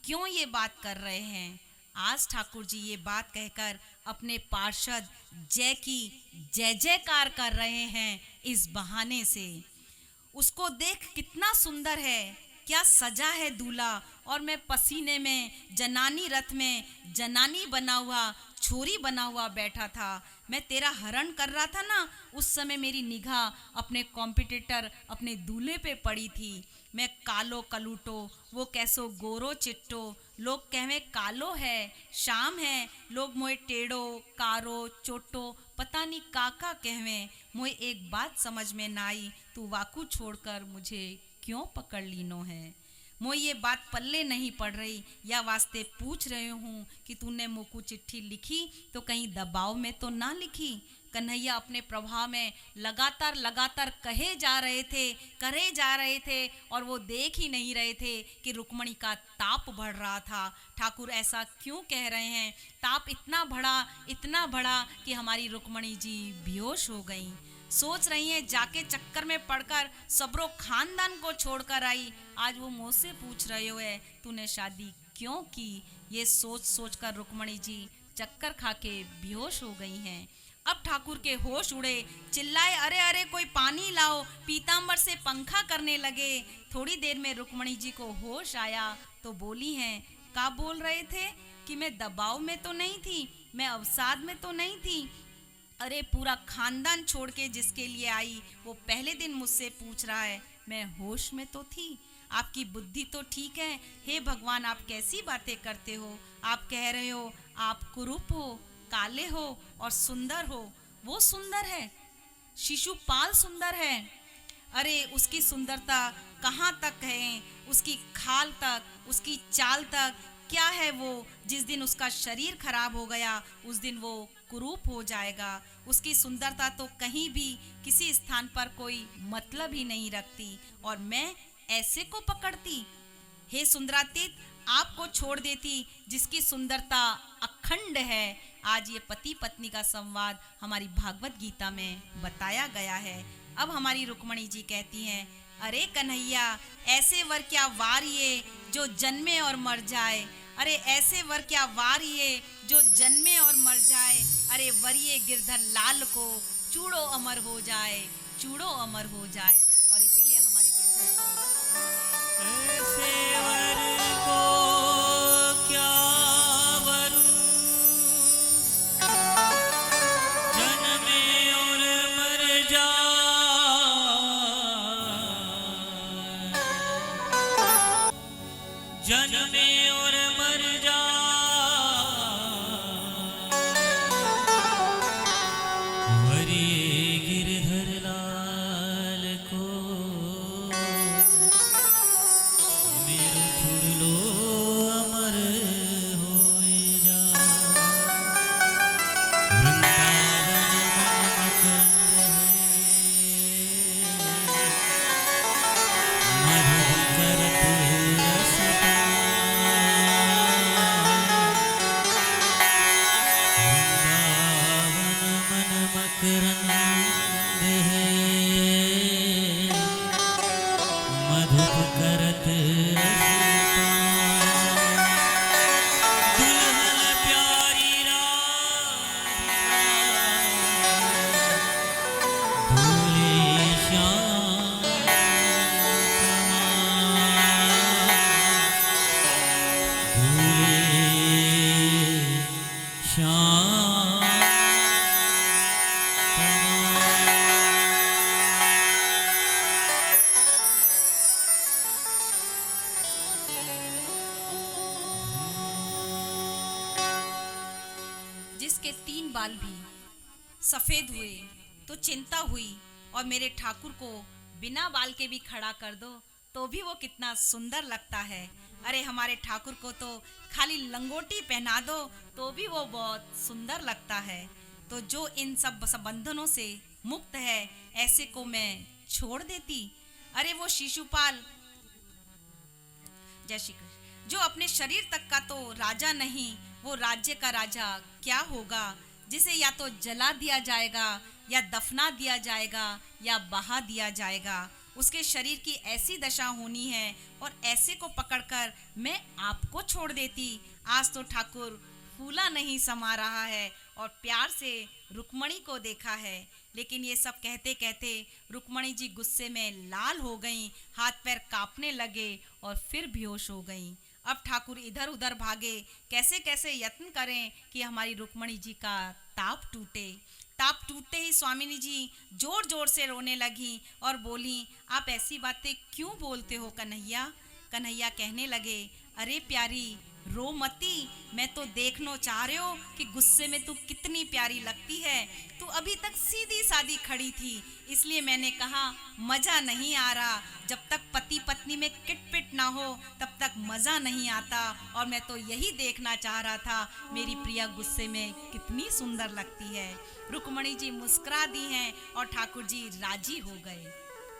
क्यों ये बात कर रहे हैं? आज ठाकुर जी ये बात कहकर अपने पार्षद जय की जय जयकार कर रहे हैं इस बहाने से। उसको देख कितना सुंदर है, क्या सजा है दूल्हा, और मैं पसीने में जनानी रथ में जनानी बना हुआ, छोरी बना हुआ बैठा था। मैं तेरा हरण कर रहा था ना, उस समय मेरी निगाह अपने कॉम्पिटिटर अपने दूल्हे पे पड़ी थी। मैं कालो कलूटो, वो कैसो गोरो चिट्टो, लोग कहवे कालो है, शाम है, लोग मोए टेढ़ो कारो चोटो, पता नहीं काका कहवे। मोए एक बात समझ में ना आई, तू वाकू छोड़कर मुझे क्यों पकड़ लीनो है। मोई ये बात पल्ले नहीं पड़ रही, या वास्ते पूछ रही हूँ कि तूने मुझको चिट्ठी लिखी तो कहीं दबाव में तो ना लिखी। कन्हैया अपने प्रभाव में लगातार करे जा रहे थे और वो देख ही नहीं रहे थे कि रुक्मणी का ताप बढ़ रहा था। ठाकुर ऐसा क्यों कह रहे हैं? ताप इतना बढ़ा कि हमारी रुक्मणी जी बेहोश हो गई। सोच रही हैं जाके चक्कर में पड़कर सबरो खानदान को छोड़कर आई। आज वो मुझसे पूछ रहे हो है तूने शादी क्यों की। ये सोच कर रुक्मणी जी चक्कर खा के बेहोश हो गई हैं। अब ठाकुर के होश उड़े, चिल्लाए अरे अरे कोई पानी लाओ, पीतांबर से पंखा करने लगे। थोड़ी देर में रुक्मणी जी को होश आया तो बोली हैं, का बोल रहे थे कि मैं दबाव में तो नहीं थी, मैं अवसाद में तो नहीं थी। अरे पूरा खानदान छोड़ के जिसके लिए आई वो पहले दिन मुझसे पूछ रहा है, मैं होश में तो थी। आपकी बुद्धि तो ठीक है। हे भगवान, आप कैसी बातें करते हो? आप कह रहे हो आप कुरूप हो, काले हो और सुंदर हो। वो सुंदर है, शिशुपाल सुंदर है। अरे उसकी सुंदरता कहाँ तक है? उसकी खाल तक, उसकी चाल तक क्या है वो? जिस दिन उसका शरीर खराब हो गया उस दिन वो कुरूप हो जाएगा। उसकी सुंदरता तो कहीं भी किसी स्थान पर कोई मतलब ही नहीं रखती और मैं ऐसे को पकड़ती। हे सुंदरातीत, आपको छोड़ देती जिसकी सुंदरता अखंड है। आज ये पति पत्नी का संवाद हमारी भागवत गीता में बताया गया है। अब हमारी रुक्मणी जी कहती हैं, अरे कन्हैया, ऐसे वर क्या वारिये जो जन्मे और मर जाए। अरे ऐसे वर क्या वारिये जो जन्मे और मर जाए। अरे वरिये गिरधर लाल को चूड़ो अमर हो जाए, चूड़ो अमर हो जाए। और इसीलिए हमारी ऐसे वर को क्या वरू, जन्मे और मर जाए, जन्मे और मर जाए। वरिये गिरधर लाल को मेरो छुड़लो अमर होए जा। वृंदावन मकरंद है, मधुर करत रसता। वृंदावन मन मकरंद है, मधुर करत रसता। दुल्हन प्यारी राधिका, भूले श्याम भूले श्याम जिसके 3 बाल भी सफेद हुए तो चिंता हुई, और मेरे ठाकुर को बिना बाल के भी खड़ा कर दो तो भी वो कितना सुंदर लगता है। अरे हमारे ठाकुर को तो खाली लंगोटी पहना दो तो भी वो बहुत सुंदर लगता है। तो जो इन सब बंधनों से मुक्त है ऐसे को मैं छोड़ देती। अरे वो शिशुपाल, जय श्री कृष्ण, जो अपने शरीर तक का तो राजा नहीं, वो राज्य का राजा क्या होगा? जिसे या तो जला दिया जाएगा या दफना दिया जाएगा या बहा दिया जाएगा। उसके शरीर की ऐसी दशा होनी है और ऐसे को पकड़कर मैं आपको छोड़ देती। आज तो ठाकुर फूला नहीं समा रहा है और प्यार से रुक्मणी को देखा है। लेकिन ये सब कहते कहते रुक्मणी जी गुस्से में लाल हो गईं, हाथ पैर कांपने लगे और फिर बेहोश हो गईं। अब ठाकुर इधर उधर भागे, कैसे कैसे यत्न करें कि हमारी रुक्मणी जी का ताप टूटे। ताप टूटते ही स्वामिनी जी जोर जोर से रोने लगी और बोली, आप ऐसी बातें क्यों बोलते हो कन्हैया? कन्हैया कहने लगे, अरे प्यारी रो मती, मैं तो देखना चाह रहे हो कि गुस्से में तू कितनी प्यारी लगती है। तू अभी तक सीधी सादी खड़ी थी, इसलिए मैंने कहा मजा नहीं आ रहा। जब तक पति पत्नी में किटपिट ना हो तब तक मजा नहीं आता, और मैं तो यही देखना चाह रहा था मेरी प्रिया गुस्से में कितनी सुंदर लगती है। रुक्मणी जी मुस्कुरा दी हैं और ठाकुर जी राजी हो गए।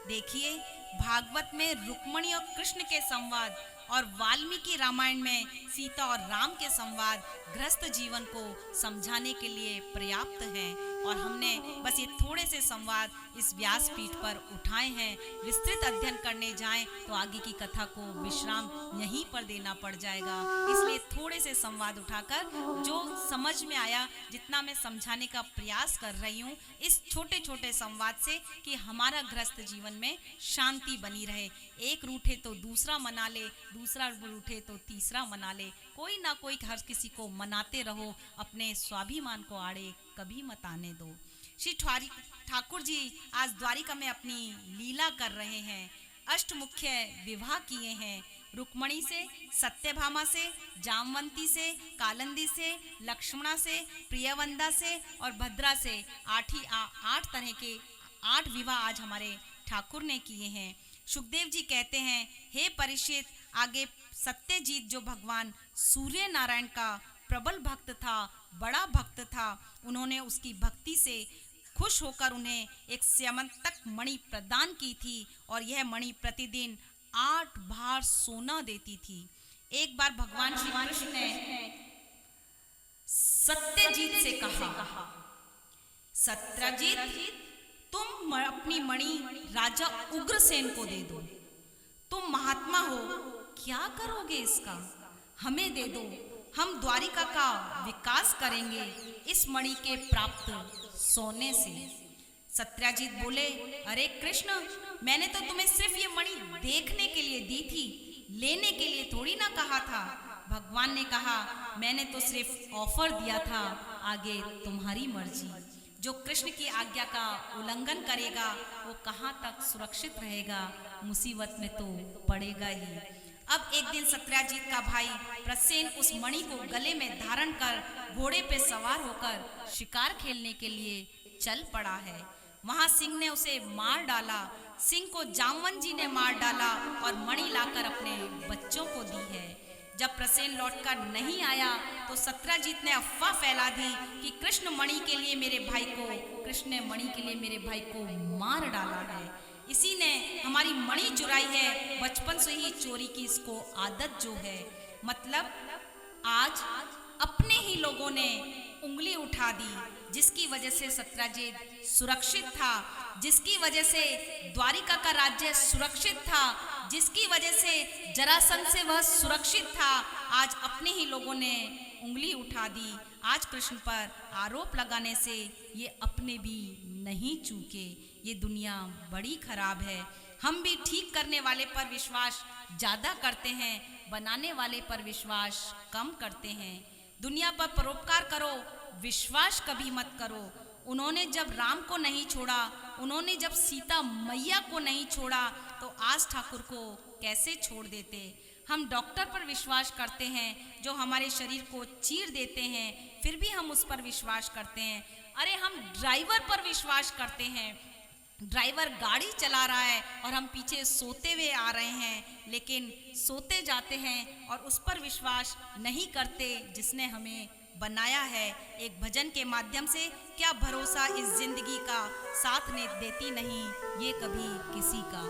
देखिए, भागवत में रुक्मणी और कृष्ण के संवाद और वाल्मीकि रामायण में सीता और राम के संवाद गृहस्थ जीवन को समझाने के लिए पर्याप्त हैं, और हमने बस ये थोड़े से संवाद इस व्यासपीठ पर उठाए हैं। विस्तृत अध्ययन करने जाएं तो आगे की कथा को विश्राम यहीं पर देना पड़ जाएगा, इसलिए थोड़े से संवाद उठाकर जो समझ में आया, जितना मैं समझाने का प्रयास कर रही हूँ इस छोटे छोटे संवाद से, कि हमारा गृहस्थ जीवन में शांति बनी रहे। एक रूठे तो दूसरा मना ले, दूसरा रूठे तो तीसरा मना ले, कोई ना कोई हर किसी को मनाते रहो, अपने स्वाभिमान को आड़े कभी मत आने दो। श्री ठाकुर जी आज द्वारिका में अपनी लीला कर रहे हैं। अष्टमुख्य विवाह किए हैं, रुक्मणी से, सत्यभामा से, जामवंती से, कालिंदी से, लक्ष्मणा से, प्रियवंदा से और भद्रा से 8 तरह के 8 विवाह आज हमारे ठाकुर ने किए हैं। सुखदेव जी कहते हैं, हे परीक्षित, आगे सत्यजीत जो भगवान सूर्य नारायण का प्रबल भक्त था, बड़ा भक्त था, उन्होंने उसकी भक्ति से खुश होकर उन्हें एक स्यमंतक मणि प्रदान की थी, और यह मणि प्रतिदिन 8 भार सोना देती थी। एक बार भगवान श्री कृष्ण ने सत्यजीत से कहा, सत्यजीत, तुम अपनी मणि राजा उग्रसेन को दे दो। तुम महात्मा हो, क्या करोगे इसका? हमें दे दो, हम द्वारिका का विकास करेंगे इस मणि के प्राप्त सोने से। सत्यजीत बोले, अरे कृष्ण, मैंने तो तुम्हें सिर्फ ये मणि देखने के लिए दी थी, लेने के लिए थोड़ी ना कहा था। भगवान ने कहा, मैंने तो सिर्फ ऑफर दिया था, आगे तुम्हारी मर्जी। जो कृष्ण की आज्ञा का उल्लंघन करेगा वो कहाँ तक सुरक्षित रहेगा, मुसीबत में तो पड़ेगा ही। अब एक दिन सत्यजीत का भाई प्रसेन उस मणि को गले में धारण कर घोड़े पे सवार होकर शिकार खेलने के लिए चल पड़ा है। वहां सिंह ने उसे मार डाला। सिंह को जामवंत जी ने मार डाला और मणि लाकर अपने बच्चों को दी है। जब प्रसेन लौटकर नहीं आया तो सत्यजीत ने अफवाह फैला दी कि कृष्ण मणि के लिए मेरे भाई को, कृष्ण ने मणि के लिए मेरे भाई को मार डाला है। इसी ने हमारी मणि चुराई है, बचपन से ही चोरी की इसको आदत जो है। मतलब आज अपने ही लोगों ने उंगली उठा दी, जिसकी वजह से सत्यजीत सुरक्षित था, जिसकी वजह से द्वारिका का राज्य सुरक्षित था, जिसकी वजह से जरासंध से वह सुरक्षित था। आज अपने ही लोगों ने उंगली उठा दी। आज कृष्ण पर आरोप लगाने से ये अपने भी नहीं चूके। ये दुनिया बड़ी खराब है। हम भी ठीक करने वाले पर विश्वास ज़्यादा करते हैं, बनाने वाले पर विश्वास कम करते हैं। दुनिया पर परोपकार करो, विश्वास कभी मत करो। उन्होंने जब राम को नहीं छोड़ा, उन्होंने जब सीता मैया को नहीं छोड़ा, तो आज ठाकुर को कैसे छोड़ देते। हम डॉक्टर पर विश्वास करते हैं जो हमारे शरीर को चीर देते हैं, फिर भी हम उस पर विश्वास करते हैं। अरे हम ड्राइवर पर विश्वास करते हैं, ड्राइवर गाड़ी चला रहा है और हम पीछे सोते हुए आ रहे हैं, लेकिन सोते जाते हैं और उस पर विश्वास नहीं करते जिसने हमें बनाया है। एक भजन के माध्यम से, क्या भरोसा इस जिंदगी का, साथ ने देती नहीं ये कभी किसी का।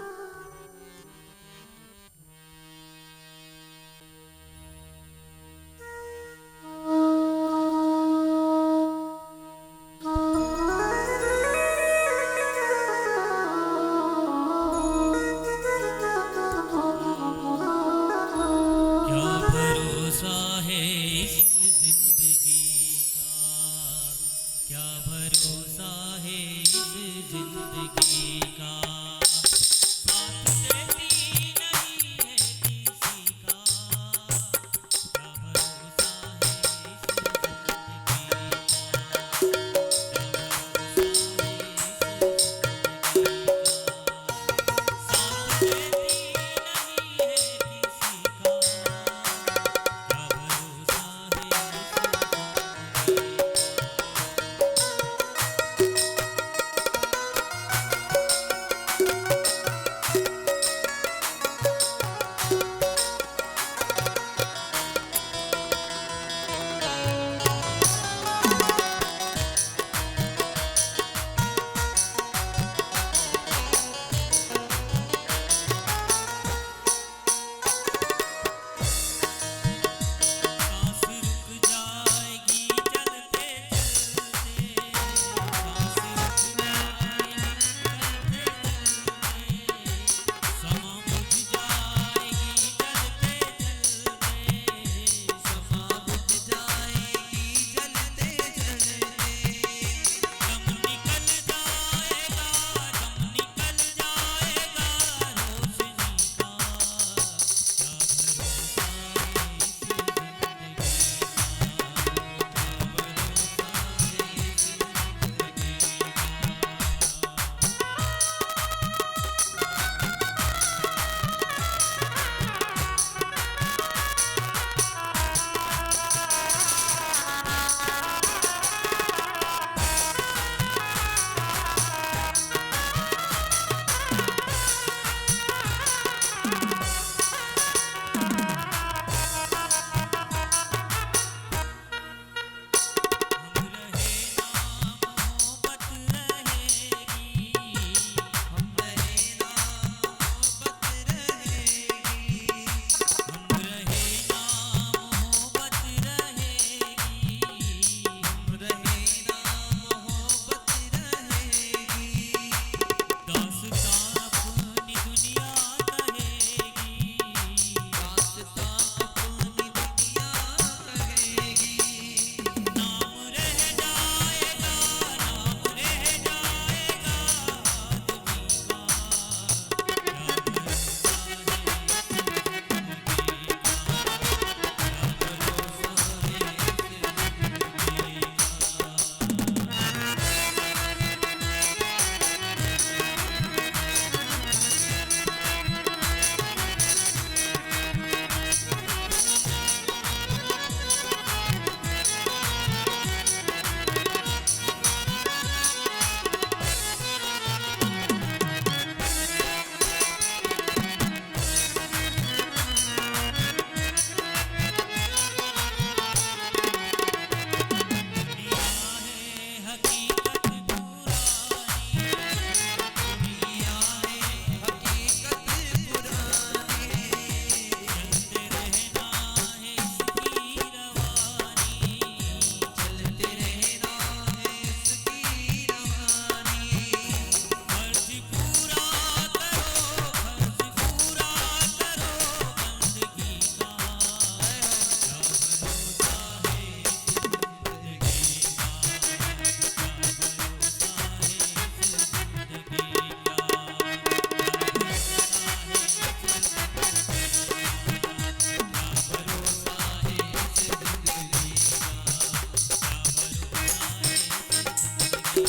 पल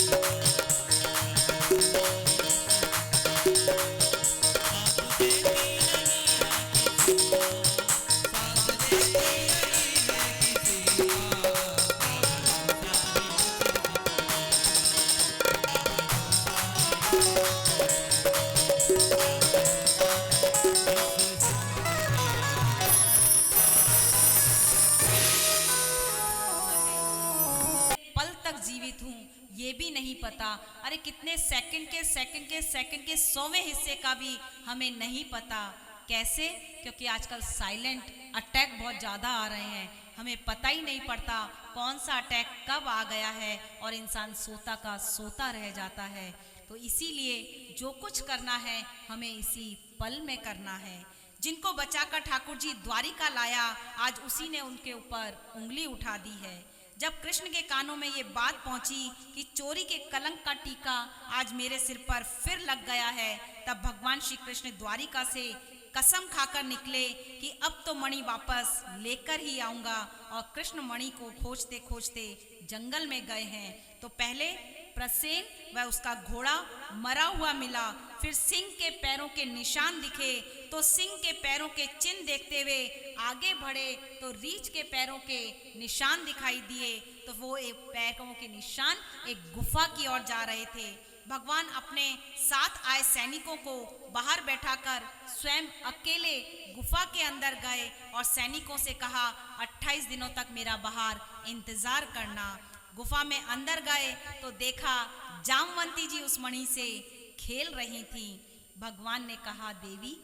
तक जीवित हूँ ये भी नहीं पता। अरे कितने सेकंड के 100वें हिस्से का भी हमें नहीं पता। कैसे? क्योंकि आजकल साइलेंट अटैक बहुत ज़्यादा आ रहे हैं, हमें पता ही नहीं पड़ता कौन सा अटैक कब आ गया है और इंसान सोता का सोता रह जाता है। तो इसीलिए जो कुछ करना है हमें इसी पल में करना है। जिनको बचाकर ठाकुर जी द्वारिका लाया, आज उसी ने उनके ऊपर उंगली उठा दी है। जब कृष्ण के कानों में ये बात पहुंची कि चोरी के कलंक का टीका आज मेरे सिर पर फिर लग गया है, तब भगवान श्री कृष्ण द्वारिका से कसम खाकर निकले कि अब तो मणि वापस लेकर ही आऊंगा। और कृष्ण मणि को खोजते खोजते जंगल में गए हैं। तो पहले प्रसेन व उसका घोड़ा मरा हुआ मिला, फिर सिंह के पैरों के निशान दिखे, तो सिंह के पैरों के चिन्ह देखते हुए आगे बढ़े तो रीछ के पैरों के निशान दिखाई दिए। तो वो एक पैरों के निशान एक गुफा की ओर जा रहे थे। भगवान अपने साथ आए सैनिकों को बाहर बैठाकर स्वयं अकेले गुफा के अंदर गए और सैनिकों से कहा 28 दिनों तक मेरा बाहर इंतजार करना। गुफा में अंदर गए तो देखा जामवंती जी उस मणि से खेल रही थी। भगवान ने कहा देवी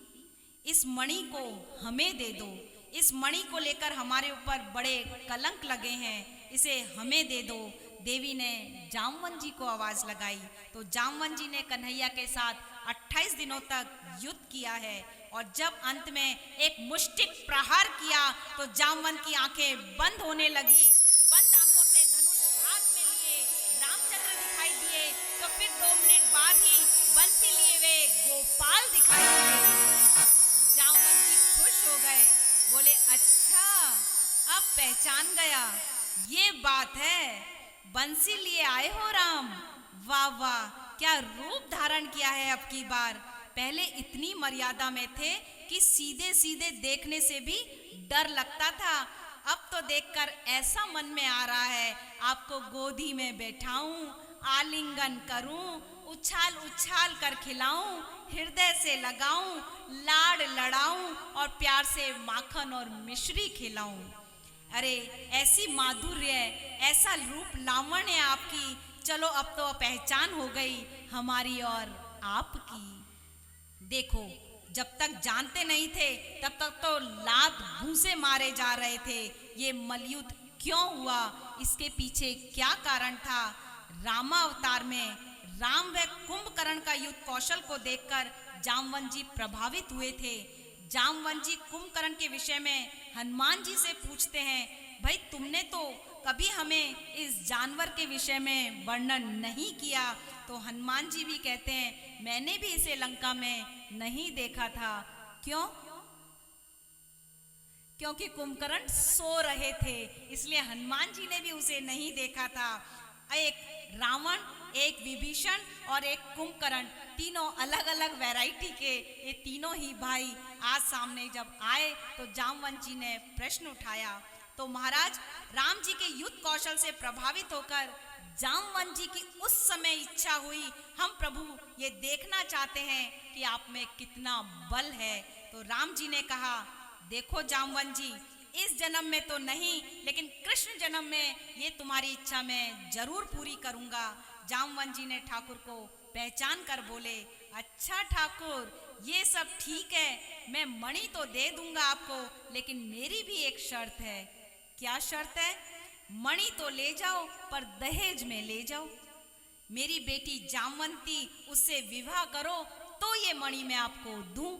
इस मणि को हमें दे दो, इस मणि को लेकर हमारे ऊपर बड़े कलंक लगे हैं, इसे हमें दे दो। देवी ने जामवंत जी को आवाज लगाई तो जामवंत जी ने कन्हैया के साथ 28 दिनों तक युद्ध किया है। और जब अंत में एक मुष्टिक प्रहार किया तो जामवंत की आंखें बंद होने लगी। बंद आंखों से धनुष हाथ में लिए रामचंद्र दिखाई दिए। तो फिर 2 मिनट बाद ही बंसी लिए वे गोपाल दिखाई दिए। जामवंत जी खुश हो गए, बोले अच्छा अब पहचान गया, ये बात है, बंसी लिए आए हो राम, वाह वाह क्या रूप धारण किया है अब की बार। पहले इतनी मर्यादा में थे कि सीधे सीधे देखने से भी डर लगता था, अब तो देखकर ऐसा मन में आ रहा है आपको गोदी में बैठाऊं, आलिंगन करूं, उछाल उछाल कर खिलाऊं, हृदय से लगाऊं, लाड़ लड़ाऊं और प्यार से माखन और मिश्री खिलाऊं। अरे ऐसी माधुर्य, ऐसा रूप लावण्य आपकी, चलो अब तो पहचान हो गई हमारी और आपकी। देखो जब तक जानते नहीं थे तब तक तो लात घूंसे मारे जा रहे थे। ये मलयुद्ध क्यों हुआ, इसके पीछे क्या कारण था? रामावतार में राम व कुंभकर्ण का युद्ध कौशल को देखकर जामवंत जी प्रभावित हुए थे। जामवंत जी कुंभकर्ण के विषय में हनुमान जी से पूछते हैं, भाई तुमने तो कभी हमें इस जानवर के विषय में वर्णन नहीं किया। तो हनुमान जी भी कहते हैं मैंने भी इसे लंका में नहीं देखा था। क्यों? क्योंकि कुंभकर्ण सो रहे थे, इसलिए हनुमान जी ने भी उसे नहीं देखा था। एक रावण, एक विभीषण और एक कुंभकर्ण, तीनों अलग अलग वैरायटी के ये तीनों ही भाई आज सामने जब आए तो जामवंत जी ने प्रश्न उठाया। तो महाराज राम जी के युद्ध कौशल से प्रभावित होकर जामवंत जी की उस समय इच्छा हुई, हम प्रभु ये देखना चाहते हैं कि आप में कितना बल है। तो राम जी ने कहा देखो जामवंत जी, इस जन्म में तो नहीं लेकिन कृष्ण जन्म में ये तुम्हारी इच्छा मैं जरूर पूरी करूंगा। जामवंत जी ने ठाकुर को पहचान कर बोले अच्छा ठाकुर ये सब ठीक है, मैं मणि तो दे दूंगा आपको, लेकिन मेरी भी एक शर्त है। क्या शर्त है? मणि तो ले जाओ पर दहेज में ले जाओ। मेरी बेटी जामवंती उससे विवाह करो तो ये मणि मैं आपको दूं।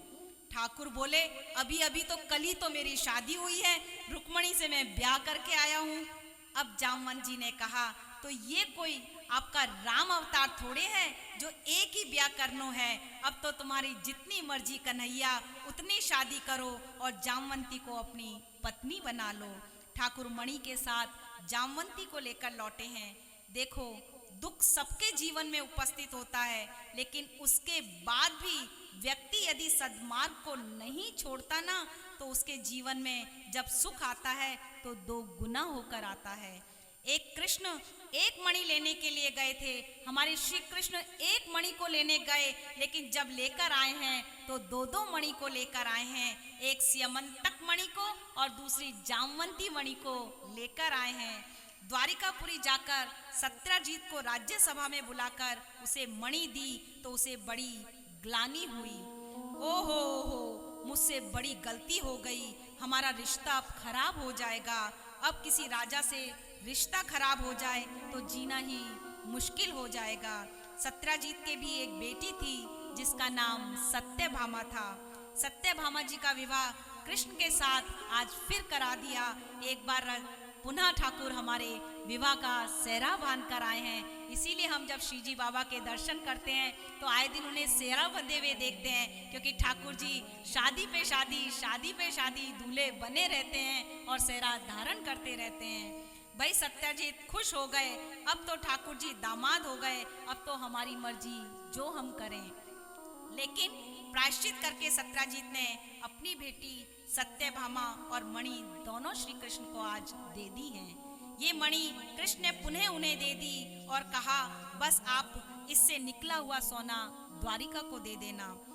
ठाकुर बोले अभी अभी तो कल ही तो मेरी शादी हुई है, रुक्मणी से मैं ब्याह करके आया हूँ। अब जामवंत जी ने कहा तो ये कोई आपका राम अवतार थोड़े है जो एक ही ब्याह करनो है, अब तो तुम्हारी जितनी मर्जी कन्हैया उतनी शादी करो और जामवंती को अपनी पत्नी बना लो। ठाकुर मणि के साथ जामवंती को लेकर लौटे हैं। देखो दुख सबके जीवन में उपस्थित होता है, लेकिन उसके बाद भी व्यक्ति यदि सद्मार्ग को नहीं छोड़ता ना, तो उसके जीवन में जब सुख आता है तो दो गुना होकर आता है। एक कृष्ण एक मणि लेने के लिए गए थे, हमारे श्री कृष्ण एक मणि को लेने गए, लेकिन जब लेकर आए हैं तो दो दो मणि को लेकर आए हैं। एक स्यमंतक मणि को और दूसरी जामवंती मणि को लेकर आए हैं। द्वारिकापुरी जाकर सत्यजीत को राज्यसभा में बुलाकर उसे मणि दी तो उसे बड़ी ग्लानि हुई। ओहो मुझसे बड़ी गलती हो गई, हमारा रिश्ता अब खराब हो जाएगा। अब किसी राजा से रिश्ता खराब हो जाए तो जीना ही मुश्किल हो जाएगा। सत्यजीत के भी एक बेटी थी जिसका नाम सत्यभामा था। सत्यभामा जी का विवाह कृष्ण के साथ आज फिर करा दिया। एक बार पुनः ठाकुर हमारे विवाह का सेहरा बांध कर आए हैं। इसीलिए हम जब श्री जी बाबा के दर्शन करते हैं तो आए दिन उन्हें सेहरा बंधे हुए देखते हैं, क्योंकि ठाकुर जी शादी पे शादी दूल्हे बने रहते हैं और सेहरा धारण करते रहते हैं। भाई सत्यजीत खुश हो गए, अब तो ठाकुर जी दामाद हो गए, अब तो हमारी मर्जी जो हम करें। लेकिन प्रायश्चित करके सत्यजीत ने अपनी बेटी सत्यभामा और मणि दोनों श्री कृष्ण को आज दे दी हैं। ये मणि कृष्ण ने पुनः उन्हें दे दी और कहा, बस आप इससे निकला हुआ सोना द्वारिका को दे देना।